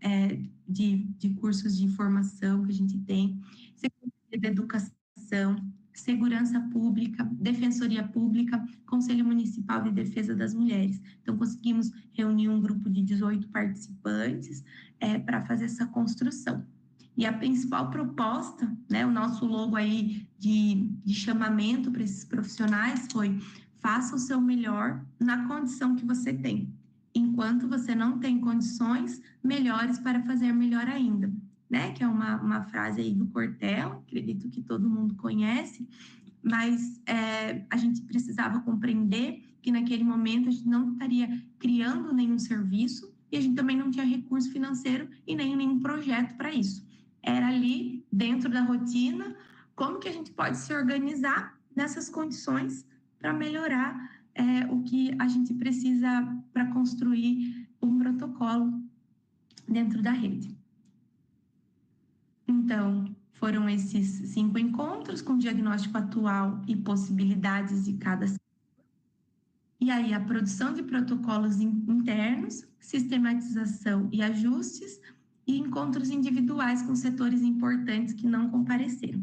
de Cursos de Formação que a gente tem, Secretaria de Educação, Segurança Pública, Defensoria Pública, Conselho Municipal de Defesa das Mulheres. Então, conseguimos reunir um grupo de 18 participantes para fazer essa construção. E a principal proposta, né, o nosso logo aí de chamamento para esses profissionais foi: faça o seu melhor na condição que você tem. Enquanto você não tem condições melhores para fazer melhor ainda. Né, que é uma frase aí do Cortella, acredito que todo mundo conhece, mas a gente precisava compreender que naquele momento a gente não estaria criando nenhum serviço e a gente também não tinha recurso financeiro e nem nenhum projeto para isso. Era ali, dentro da rotina, como que a gente pode se organizar nessas condições para melhorar o que a gente precisa para construir um protocolo dentro da rede. Então, foram esses 5 encontros com diagnóstico atual e possibilidades de cada setor. E aí, a produção de protocolos internos, sistematização e ajustes, e encontros individuais com setores importantes que não compareceram.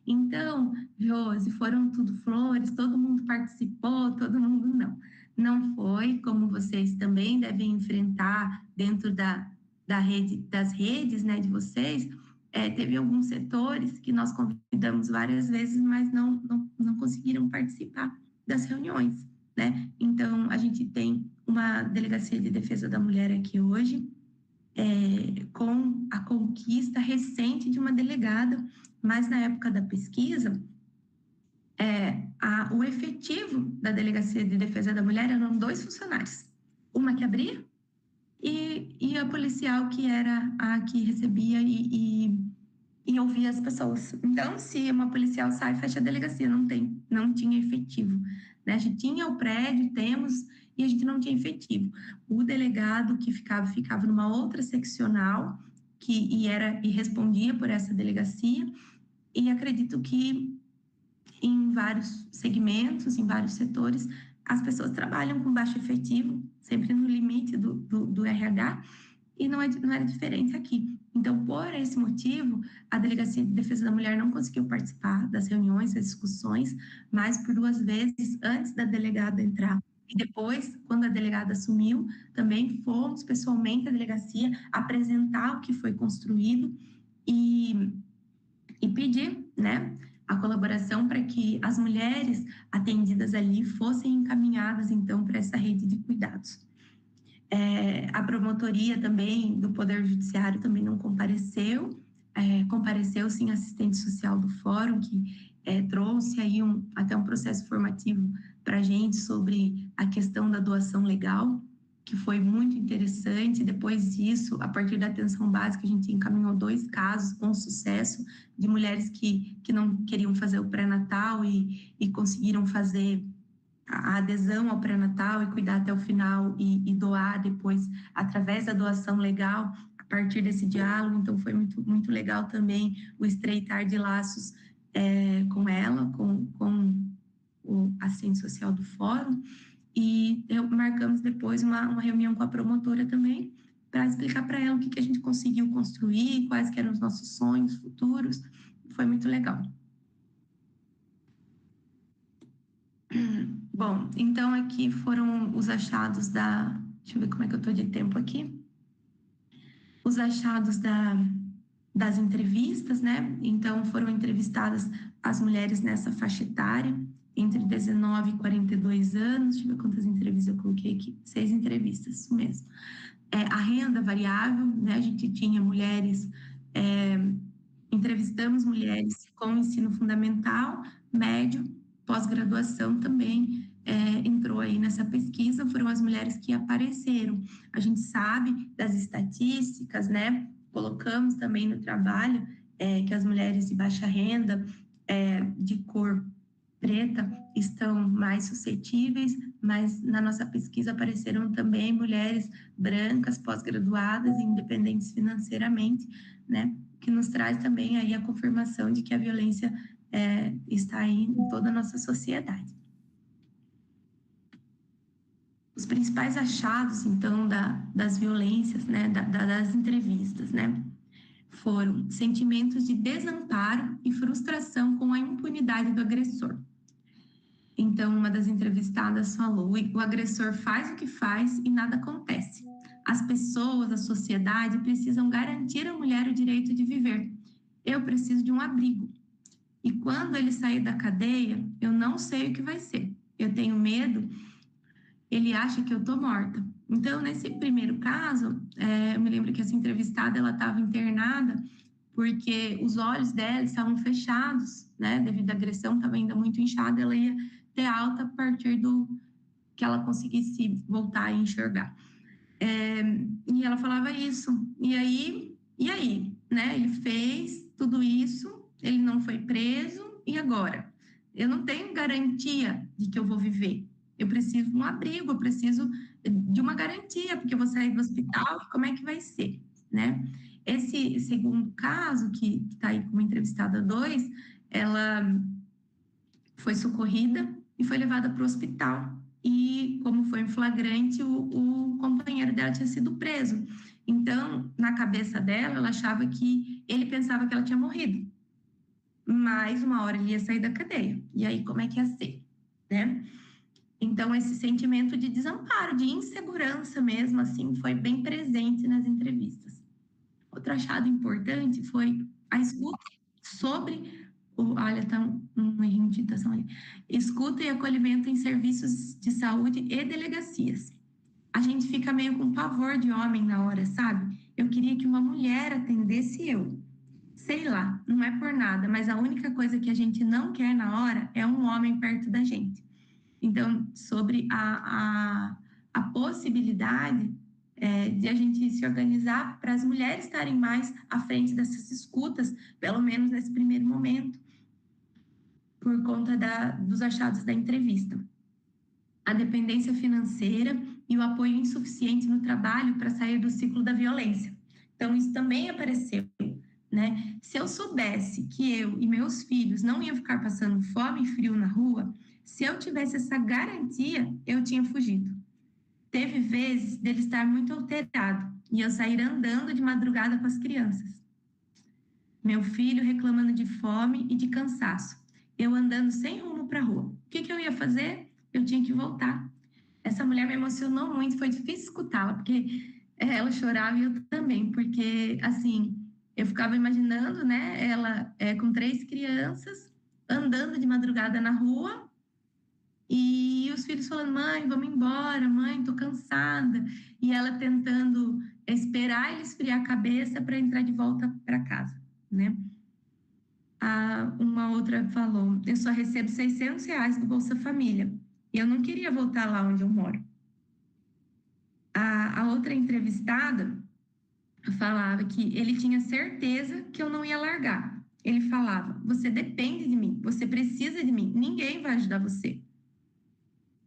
Então, Josi, foram tudo flores, todo mundo participou, todo mundo não. Não foi, como vocês também devem enfrentar dentro da rede, das redes, né, de vocês. Teve alguns setores que nós convidamos várias vezes, mas não conseguiram participar das reuniões, né? Então, a gente tem uma Delegacia de Defesa da Mulher aqui hoje, com a conquista recente de uma delegada, mas na época da pesquisa, o efetivo da Delegacia de Defesa da Mulher eram 2 funcionários, uma que abria e a policial que era a que recebia e ouvir as pessoas. Então, se uma policial sai, fecha a delegacia, não tinha efetivo. Né? A gente tinha o prédio, temos, e a gente não tinha efetivo. O delegado que ficava numa outra seccional, e respondia por essa delegacia, e acredito que em vários segmentos, em vários setores, as pessoas trabalham com baixo efetivo, sempre no limite do RH, e não era diferente aqui. Então, por esse motivo, a Delegacia de Defesa da Mulher não conseguiu participar das reuniões, das discussões, mas por 2 vezes antes da delegada entrar. E depois, quando a delegada assumiu, também fomos pessoalmente à delegacia apresentar o que foi construído e pedir, né, a colaboração para que as mulheres atendidas ali fossem encaminhadas, então, para essa rede de cuidados. A promotoria também do Poder Judiciário também não compareceu, compareceu sim a assistente social do fórum, que trouxe aí até um processo formativo para a gente sobre a questão da doação legal, que foi muito interessante. Depois disso, a partir da atenção básica, a gente encaminhou 2 casos com sucesso de mulheres que não queriam fazer o pré-natal e conseguiram fazer a adesão ao pré-natal e cuidar até o final e doar depois através da doação legal a partir desse diálogo. Então foi muito, muito legal também o estreitar de laços com ela, com o assistente social do fórum, e marcamos depois uma reunião com a promotora também para explicar para ela o que a gente conseguiu construir, quais que eram os nossos sonhos futuros. Foi muito legal. Bom, então aqui foram os achados deixa eu ver como é que eu estou de tempo aqui. Os achados das entrevistas, né? Então foram entrevistadas as mulheres nessa faixa etária, entre 19 e 42 anos. Deixa eu ver quantas entrevistas eu coloquei aqui. 6 entrevistas, isso mesmo. A renda variável, né? A gente tinha mulheres, entrevistamos mulheres com ensino fundamental, médio, pós-graduação também entrou aí nessa pesquisa, foram as mulheres que apareceram. A gente sabe das estatísticas, né? Colocamos também no trabalho que as mulheres de baixa renda, de cor preta, estão mais suscetíveis, mas na nossa pesquisa apareceram também mulheres brancas, pós-graduadas e independentes financeiramente, né? Que nos traz também aí a confirmação de que a violência está aí em toda a nossa sociedade. Os principais achados, então, das violências, né, das entrevistas, né, foram sentimentos de desamparo e frustração com a impunidade do agressor. Então, uma das entrevistadas falou: o agressor faz o que faz e nada acontece. As pessoas, a sociedade precisam garantir à mulher o direito de viver. Eu preciso de um abrigo. E quando ele sair da cadeia, eu não sei o que vai ser. Eu tenho medo, ele acha que eu tô morta. Então, nesse primeiro caso, eu me lembro que essa entrevistada, ela estava internada porque os olhos dela estavam fechados, né? Devido à agressão, estava ainda muito inchada, ela ia ter alta a partir do que ela conseguisse voltar a enxergar. E ela falava isso. E aí, né? Ele fez tudo isso, ele não foi preso, e agora? Eu não tenho garantia de que eu vou viver. Eu preciso de um abrigo, eu preciso de uma garantia, porque eu vou sair do hospital, como é que vai ser, né? Esse segundo caso, que está aí como entrevistada 2, ela foi socorrida e foi levada para o hospital. E, como foi em flagrante, o companheiro dela tinha sido preso. Então, na cabeça dela, ela achava que ele pensava que ela tinha morrido. Mas uma hora ele ia sair da cadeia. E aí, como é que ia ser, né? Então, esse sentimento de desamparo, de insegurança mesmo, assim, foi bem presente nas entrevistas. Outro achado importante foi a escuta sobre olha, tá um errinho de digitação ali. Escuta e acolhimento em serviços de saúde e delegacias. A gente fica meio com pavor de homem na hora, sabe? Eu queria que uma mulher atendesse eu. Sei lá, não é por nada, mas a única coisa que a gente não quer na hora é um homem perto da gente. Então, sobre a possibilidade de a gente se organizar para as mulheres estarem mais à frente dessas escutas, pelo menos nesse primeiro momento, por conta dos achados da entrevista. A dependência financeira e o apoio insuficiente no trabalho para sair do ciclo da violência. Então, isso também apareceu, né? Se eu soubesse que eu e meus filhos não iam ficar passando fome e frio na rua, se eu tivesse essa garantia, eu tinha fugido. Teve vezes dele estar muito alterado e eu sair andando de madrugada com as crianças. Meu filho reclamando de fome e de cansaço. Eu andando sem rumo para a rua. O que eu ia fazer? Eu tinha que voltar. Essa mulher me emocionou muito, foi difícil escutá-la, porque ela chorava e eu também, porque, assim, eu ficava imaginando, né, ela com 3 crianças, andando de madrugada na rua, e os filhos falando, mãe, vamos embora, mãe, tô cansada, e ela tentando esperar ele esfriar a cabeça para entrar de volta para casa, né? Uma outra falou, eu só recebo R$ 600 do Bolsa Família, e eu não queria voltar lá onde eu moro. A outra entrevistada falava que ele tinha certeza que eu não ia largar. Ele falava: você depende de mim, você precisa de mim, ninguém vai ajudar você.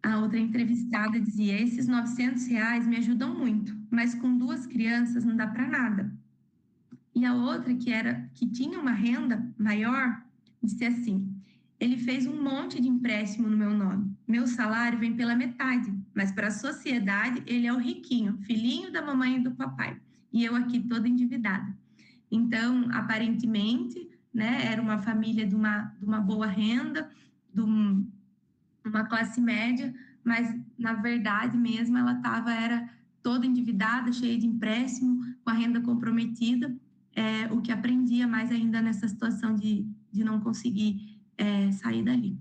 A outra entrevistada dizia: esses R$ 900 me ajudam muito, mas com 2 crianças não dá para nada. E a outra, que tinha uma renda maior, disse assim: ele fez um monte de empréstimo no meu nome. Meu salário vem pela metade, mas para a sociedade ele é o riquinho, filhinho da mamãe e do papai. E eu aqui toda endividada. Então, aparentemente, né, era uma família de uma boa renda, de uma classe média, mas na verdade mesmo ela era toda endividada, cheia de empréstimo, com a renda comprometida, o que aprendia mais ainda nessa situação de não conseguir sair dali.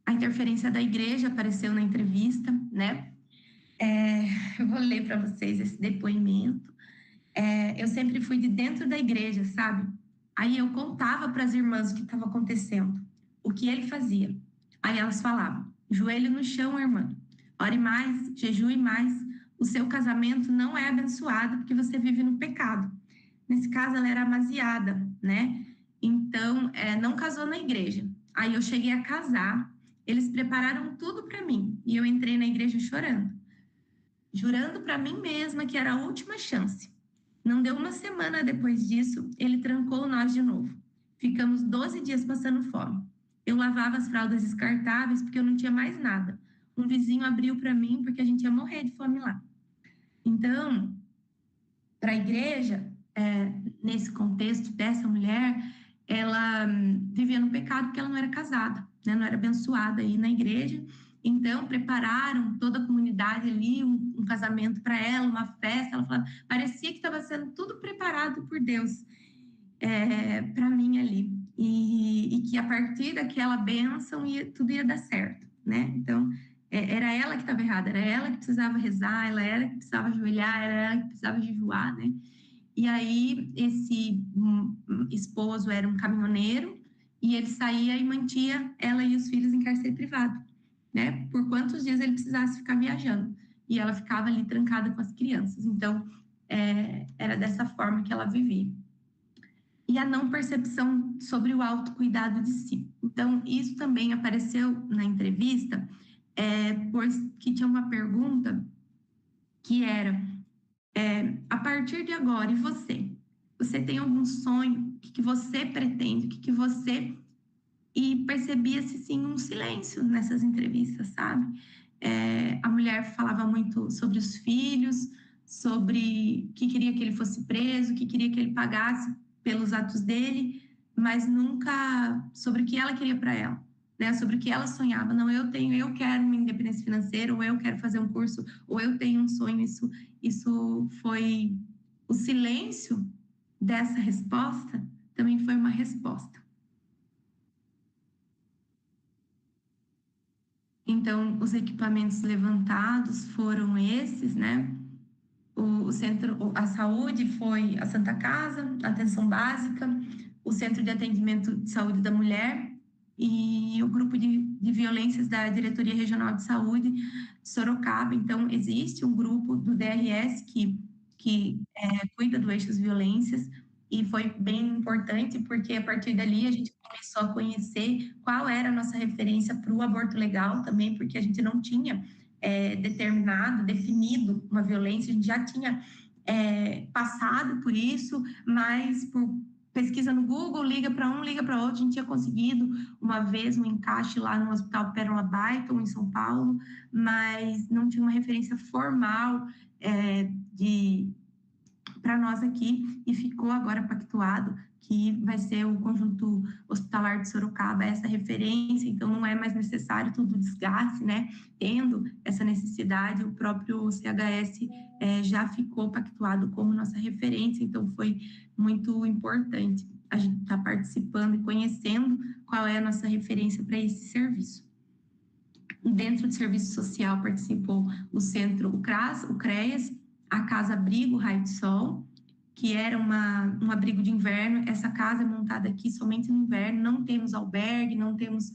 A interferência da igreja apareceu na entrevista, né? Eu vou ler para vocês esse depoimento. Eu sempre fui de dentro da igreja, sabe? Aí eu contava para as irmãs o que estava acontecendo, o que ele fazia. Aí elas falavam: joelho no chão, irmã, ore mais, jejue mais. O seu casamento não é abençoado porque você vive no pecado. Nesse caso, ela era amaziada, né? Então, não casou na igreja. Aí eu cheguei a casar, eles prepararam tudo para mim e eu entrei na igreja chorando, jurando para mim mesma que era a última chance. Não deu uma semana depois disso, ele trancou nós de novo. Ficamos 12 dias passando fome. Eu lavava as fraldas descartáveis porque eu não tinha mais nada. Um vizinho abriu para mim porque a gente ia morrer de fome lá. Então, para a igreja, nesse contexto dessa mulher, ela vivia no pecado porque ela não era casada, né? Não era abençoada aí na igreja. Então, prepararam toda a comunidade ali, um casamento para ela, uma festa. Ela falava, parecia que estava sendo tudo preparado por Deus para mim ali. E que a partir daquela bênção tudo ia dar certo, né? Então, era ela que estava errada, era ela que precisava rezar, ela era que precisava ajoelhar, era ela que precisava jejuar, né? E aí, esse esposo era um caminhoneiro e ele saía e mantinha ela e os filhos em cárcere privado, né? Por quantos dias ele precisasse ficar viajando. E ela ficava ali trancada com as crianças. Então, era dessa forma que ela vivia. E a não percepção sobre o autocuidado de si. Então, isso também apareceu na entrevista, porque tinha uma pergunta que era: a partir de agora, e você? Você tem algum sonho? O que você pretende? O que você... E percebia-se, sim, um silêncio nessas entrevistas, sabe? A mulher falava muito sobre os filhos, sobre que queria que ele fosse preso, que queria que ele pagasse pelos atos dele, mas nunca sobre o que ela queria para ela, né? Sobre o que ela sonhava. Não, eu quero uma independência financeira, ou eu quero fazer um curso, ou eu tenho um sonho. Isso foi o silêncio dessa resposta, também foi uma resposta. Então, os equipamentos levantados foram esses, né? O centro, a saúde foi a Santa Casa, a atenção básica, o Centro de Atendimento de Saúde da Mulher e o grupo de violências da Diretoria Regional de Saúde de Sorocaba. Então, existe um grupo do DRS que cuida do eixo das violências, e foi bem importante, porque a partir dali a gente começou a conhecer qual era a nossa referência para o aborto legal também, porque a gente não tinha definido uma violência, a gente já tinha passado por isso, mas por pesquisa no Google, liga para um, liga para outro. A gente tinha conseguido uma vez um encaixe lá no Hospital Pérola Byton, em São Paulo, mas não tinha uma referência formal para nós aqui, e ficou agora pactuado que vai ser o Conjunto Hospitalar de Sorocaba essa referência, então não é mais necessário todo o desgaste, né? Tendo essa necessidade, o próprio CHS já ficou pactuado como nossa referência, então foi muito importante a gente estar participando e conhecendo qual é a nossa referência para esse serviço. Dentro do serviço social participou o Centro, o CRAS, o CREAS, a Casa Abrigo Raio de Sol, que era um abrigo de inverno. Essa casa é montada aqui somente no inverno, não temos albergue, não temos,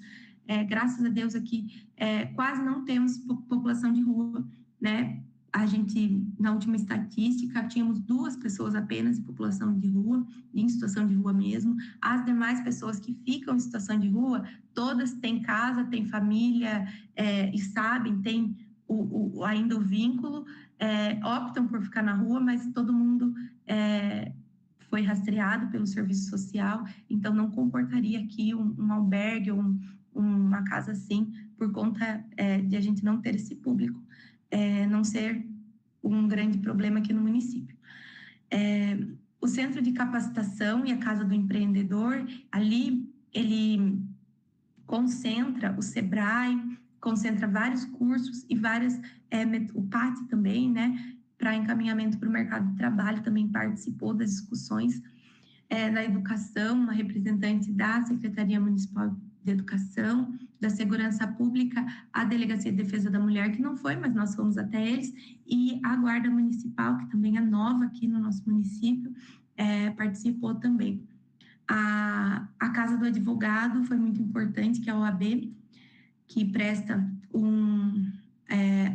graças a Deus aqui, quase não temos população de rua, né? A gente, na última estatística, tínhamos 2 pessoas apenas em população de rua, em situação de rua mesmo. As demais pessoas que ficam em situação de rua, todas têm casa, têm família, e sabem, têm ainda o vínculo, optam por ficar na rua, mas todo mundo foi rastreado pelo serviço social, então não comportaria aqui um albergue ou uma casa assim, por conta de a gente não ter esse público, não ser um grande problema aqui no município. O Centro de Capacitação e a Casa do Empreendedor, ali ele concentra o SEBRAE, concentra vários cursos e várias, o PAT também, né, para encaminhamento para o mercado de trabalho, também participou das discussões na educação, uma representante da Secretaria Municipal de Educação, da Segurança Pública, a Delegacia de Defesa da Mulher, que não foi, mas nós fomos até eles, e a Guarda Municipal, que também é nova aqui no nosso município, participou também. A Casa do Advogado foi muito importante, que é a OAB, que presta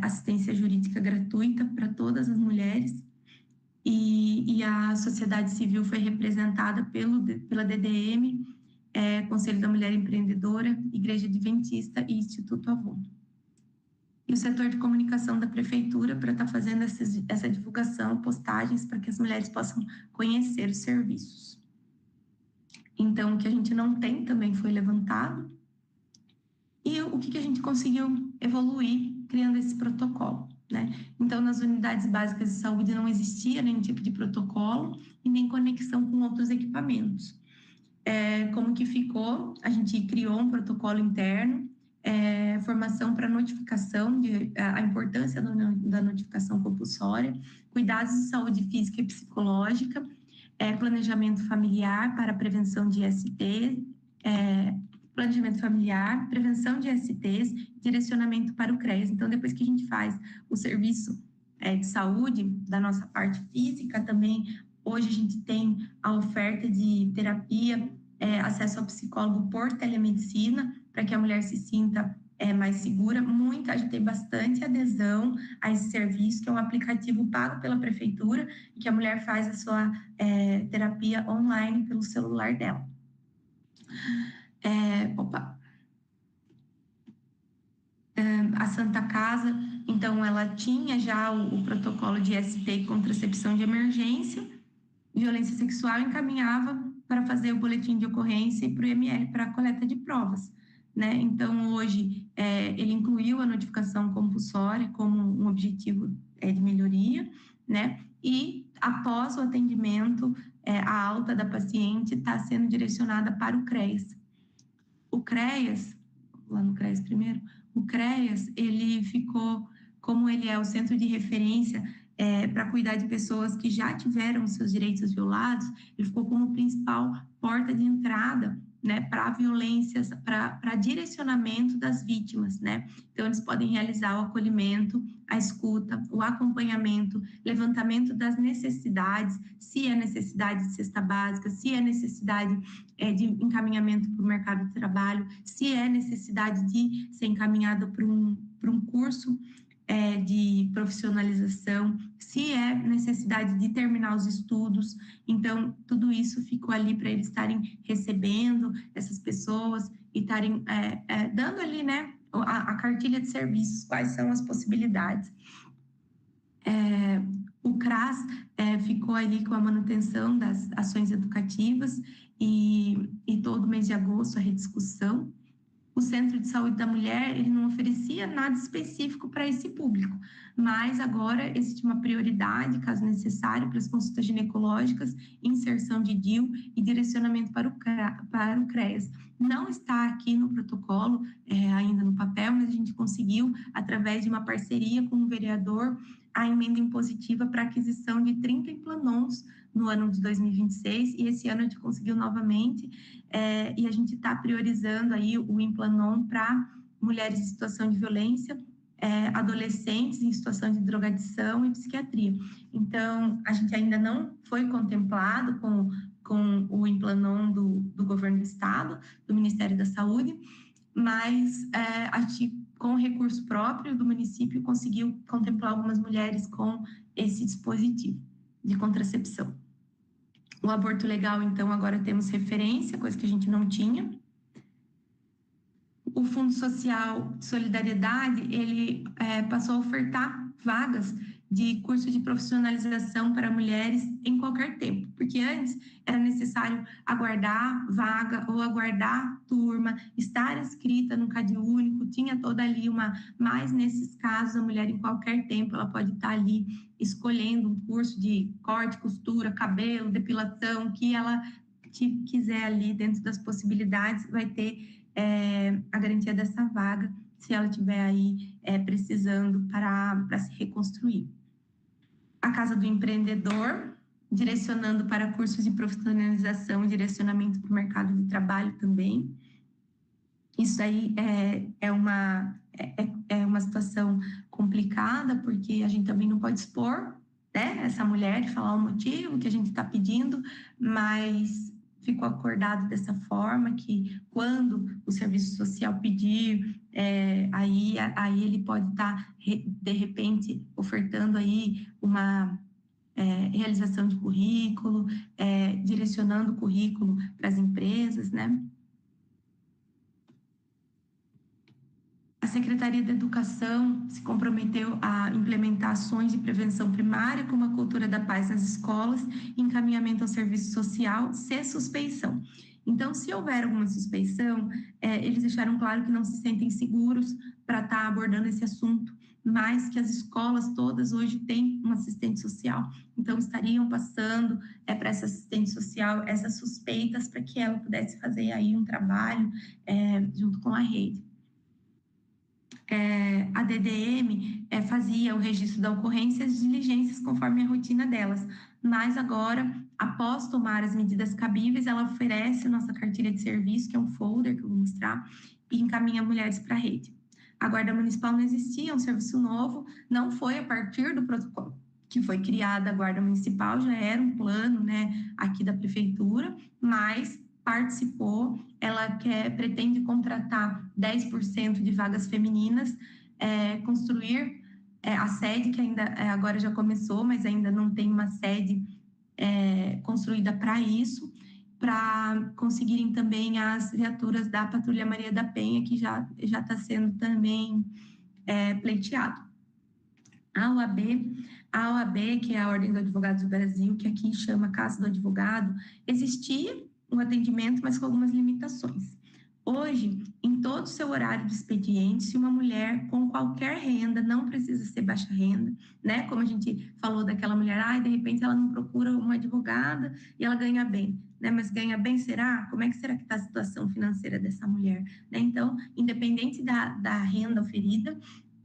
assistência jurídica gratuita para todas as mulheres, e a sociedade civil foi representada pela DDM, Conselho da Mulher Empreendedora, Igreja Adventista e Instituto Avon. E o setor de comunicação da prefeitura para estar fazendo essa divulgação, postagens, para que as mulheres possam conhecer os serviços. Então, o que a gente não tem também foi levantado. E o que a gente conseguiu evoluir criando esse protocolo, né? Então, nas unidades básicas de saúde não existia nenhum tipo de protocolo e nem conexão com outros equipamentos. Como que ficou? A gente criou um protocolo interno, formação para notificação, a importância da notificação compulsória, cuidados de saúde física e psicológica, planejamento familiar para prevenção de ST, planejamento familiar, prevenção de STs, direcionamento para o CREAS. Então, depois que a gente faz o serviço de saúde, da nossa parte física também, hoje a gente tem a oferta de terapia, acesso ao psicólogo por telemedicina, para que a mulher se sinta mais segura. A gente tem bastante adesão a esse serviço, que é um aplicativo pago pela prefeitura, e que a mulher faz a sua terapia online pelo celular dela. A Santa Casa, então, ela tinha já o protocolo de ST e contracepção de emergência, violência sexual, encaminhava para fazer o boletim de ocorrência e para o IML para a coleta de provas, né? Então, hoje, ele incluiu a notificação compulsória como um objetivo de melhoria, né? E, após o atendimento, a alta da paciente está sendo direcionada para o CREAS. O CREAS, lá no CREAS primeiro, o CREAS, ele ficou, como ele é o centro de referência para cuidar de pessoas que já tiveram seus direitos violados, ele ficou como principal porta de entrada, né, para violências, para direcionamento das vítimas, né? Então, eles podem realizar o acolhimento, a escuta, o acompanhamento, levantamento das necessidades, se é necessidade de cesta básica, se é necessidade de encaminhamento para o mercado de trabalho, se é necessidade de ser encaminhada para um curso de profissionalização, se é necessidade de terminar os estudos. Então, tudo isso ficou ali para eles estarem recebendo essas pessoas e estarem dando ali, né, a cartilha de serviços, quais são as possibilidades. O CRAS ficou ali com a manutenção das ações educativas e todo mês de agosto a rediscussão. O Centro de Saúde da Mulher, ele não oferecia nada específico para esse público, mas agora existe uma prioridade, caso necessário, para as consultas ginecológicas, inserção de DIU e direcionamento para o CREAS. Não está aqui no protocolo, ainda no papel, mas a gente conseguiu, através de uma parceria com o vereador, a emenda impositiva para aquisição de 30 implanons no ano de 2026, e esse ano a gente conseguiu novamente, e a gente está priorizando aí o Implanon para mulheres em situação de violência, adolescentes em situação de drogadição e psiquiatria. Então, a gente ainda não foi contemplado com o Implanon do governo do estado, do Ministério da Saúde, mas a gente, com recurso próprio do município, conseguiu contemplar algumas mulheres com esse dispositivo de contracepção. O aborto legal, então, agora temos referência, coisa que a gente não tinha. O Fundo Social de Solidariedade, ele passou a ofertar vagas de curso de profissionalização para mulheres em qualquer tempo, porque antes era necessário aguardar vaga ou aguardar turma, estar inscrita no CAD único, tinha toda ali mas nesses casos a mulher em qualquer tempo, ela pode estar ali escolhendo um curso de corte, costura, cabelo, depilação, que ela quiser ali dentro das possibilidades, vai ter a garantia dessa vaga, se ela estiver aí precisando para se reconstruir. A Casa do Empreendedor, direcionando para cursos de profissionalização e direcionamento para o mercado de trabalho também. Isso aí é uma situação complicada, porque a gente também não pode expor, né, essa mulher de falar o motivo que a gente está pedindo, mas ficou acordado dessa forma, que quando o serviço social pedir, aí ele pode estar, de repente, ofertando aí uma realização de currículo, direcionando o currículo para as empresas, né? A Secretaria da Educação se comprometeu a implementar ações de prevenção primária, como a cultura da paz nas escolas, encaminhamento ao serviço social, sem suspeição. Então, se houver alguma suspeição, eles deixaram claro que não se sentem seguros para estar abordando esse assunto, mas que as escolas todas hoje têm um assistente social. Então, estariam passando para essa assistente social essas suspeitas para que ela pudesse fazer aí um trabalho junto com a rede. A DDM fazia o registro da ocorrência e as diligências conforme a rotina delas, mas agora, após tomar as medidas cabíveis, ela oferece nossa carteira de serviço, que é um folder que eu vou mostrar, e encaminha mulheres para a rede. A Guarda Municipal não existia, é um serviço novo, não foi a partir do protocolo que foi criada a Guarda Municipal, já era um plano, né, aqui da Prefeitura, mas participou, ela pretende contratar 10% de vagas femininas, construir a sede, que ainda agora já começou, mas ainda não tem uma sede construída para isso, para conseguirem também as viaturas da Patrulha Maria da Penha, que já está sendo também pleiteado. A OAB, que é a Ordem dos Advogados do Brasil, que aqui chama Casa do Advogado, existia um atendimento, mas com algumas limitações. Hoje, em todo o seu horário de expediente, se uma mulher com qualquer renda, não precisa ser baixa renda, né? Como a gente falou daquela mulher, de repente ela não procura uma advogada e ela ganha bem, né? Mas ganha bem, será? Como é que será que está a situação financeira dessa mulher? Né? Então, independente da renda oferida,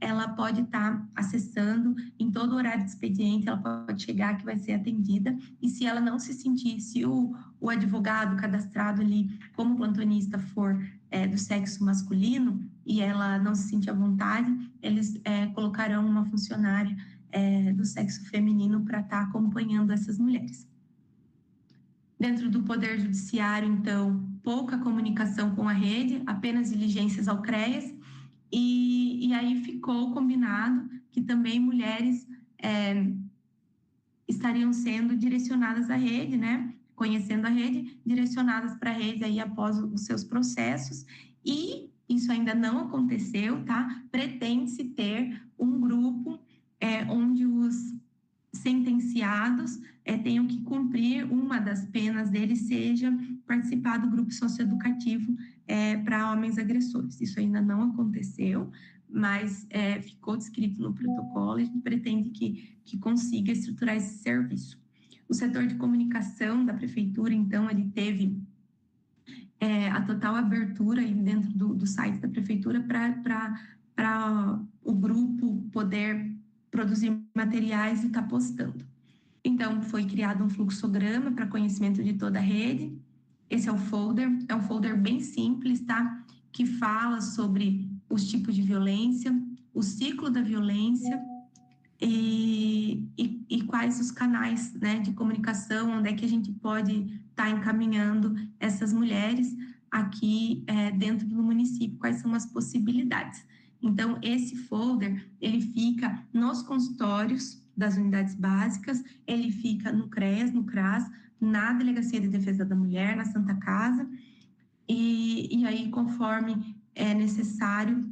ela pode estar acessando em todo o horário de expediente, ela pode chegar que vai ser atendida, e se ela não se sentir, se o advogado cadastrado ali como plantonista for do sexo masculino e ela não se sentir à vontade, eles colocarão uma funcionária do sexo feminino para estar acompanhando essas mulheres. Dentro do Poder Judiciário, então, pouca comunicação com a rede, apenas diligências ao CREAS, e aí ficou combinado que também mulheres estariam sendo direcionadas à rede, né? Conhecendo a rede, direcionadas para a rede aí após os seus processos, e isso ainda não aconteceu, tá? Pretende-se ter um grupo onde os sentenciados tenham que cumprir uma das penas deles, seja participar do grupo socioeducativo para homens agressores. Isso ainda não aconteceu, mas ficou descrito no protocolo e a gente pretende que consiga estruturar esse serviço. O setor de comunicação da prefeitura, então, ele teve a total abertura aí dentro do site da prefeitura para o grupo poder produzir materiais e estar postando. Então, foi criado um fluxograma para conhecimento de toda a rede. Esse é um folder bem simples, tá? Que fala sobre os tipos de violência, o ciclo da violência e quais os canais, né, de comunicação, onde é que a gente pode estar encaminhando essas mulheres aqui dentro do município, quais são as possibilidades. Então, esse folder, ele fica nos consultórios das unidades básicas, ele fica no CREAS, no CRAS, na Delegacia de Defesa da Mulher, na Santa Casa, e aí, conforme é necessário,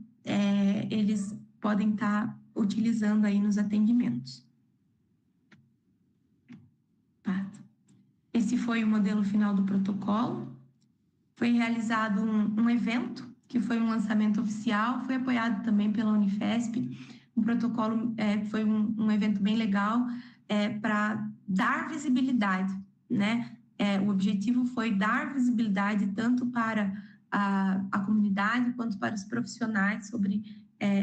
eles podem estar utilizando aí nos atendimentos. Esse foi o modelo final do protocolo. Foi realizado um evento, que foi um lançamento oficial, foi apoiado também pela Unifesp. O protocolo foi um evento bem legal para dar visibilidade, né? O objetivo foi dar visibilidade tanto para a comunidade quanto para os profissionais sobre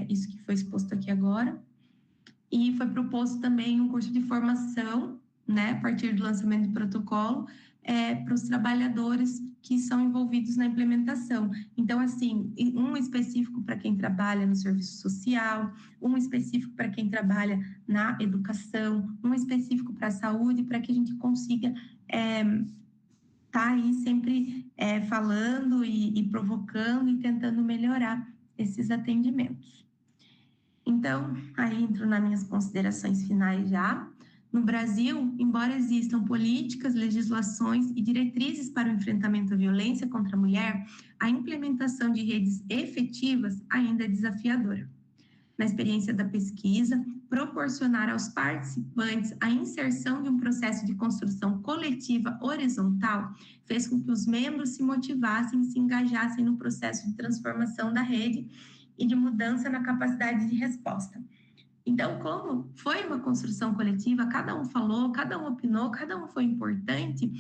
isso que foi exposto aqui agora. E foi proposto também um curso de formação, né, a partir do lançamento do protocolo, para os trabalhadores que são envolvidos na implementação. Então, assim, um específico para quem trabalha no serviço social, um específico para quem trabalha na educação, um específico para a saúde, para que a gente consiga tá aí sempre falando e provocando e tentando melhorar esses atendimentos. Então, aí entro nas minhas considerações finais já. No Brasil, embora existam políticas, legislações e diretrizes para o enfrentamento à violência contra a mulher, a implementação de redes efetivas ainda é desafiadora. Na experiência da pesquisa, proporcionar aos participantes a inserção de um processo de construção coletiva horizontal fez com que os membros se motivassem e se engajassem no processo de transformação da rede e de mudança na capacidade de resposta. Então, como foi uma construção coletiva, cada um falou, cada um opinou, cada um foi importante,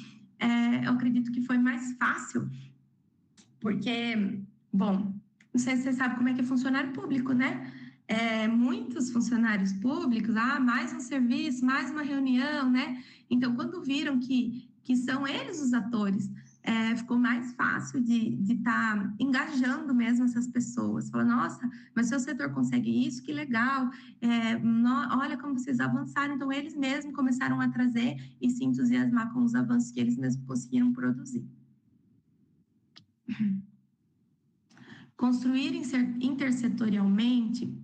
eu acredito que foi mais fácil, porque, bom, não sei se você sabe como é que é funcionário público, né? Muitos funcionários públicos, mais um serviço, mais uma reunião, né? Então, quando viram que são eles os atores, ficou mais fácil de estar engajando mesmo essas pessoas. Falando, nossa, mas seu setor consegue isso, que legal. Olha como vocês avançaram. Então, eles mesmos começaram a trazer e se entusiasmar com os avanços que eles mesmos conseguiram produzir. Construir intersetorialmente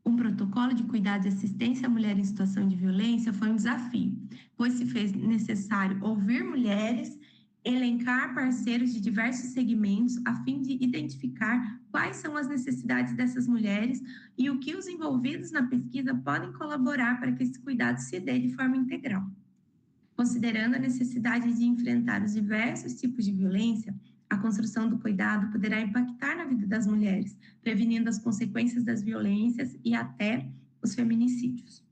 um protocolo de cuidado e assistência à mulher em situação de violência foi um desafio, pois se fez necessário ouvir mulheres, elencar parceiros de diversos segmentos a fim de identificar quais são as necessidades dessas mulheres e o que os envolvidos na pesquisa podem colaborar para que esse cuidado se dê de forma integral. Considerando a necessidade de enfrentar os diversos tipos de violência, a construção do cuidado poderá impactar na vida das mulheres, prevenindo as consequências das violências e até os feminicídios.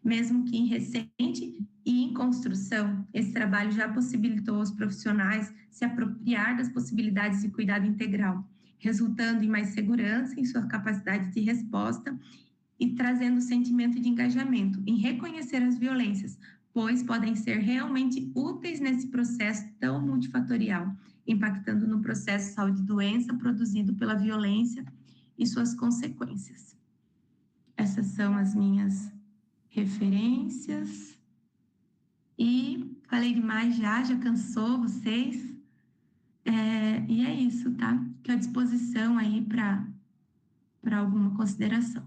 Mesmo que em recente e em construção, esse trabalho já possibilitou aos profissionais se apropriar das possibilidades de cuidado integral, resultando em mais segurança em sua capacidade de resposta e trazendo sentimento de engajamento em reconhecer as violências, pois podem ser realmente úteis nesse processo tão multifatorial, impactando no processo de saúde e doença produzido pela violência e suas consequências. Essas são as minhas referências. E falei demais já cansou vocês. E é isso, tá? Fico à disposição aí para alguma consideração.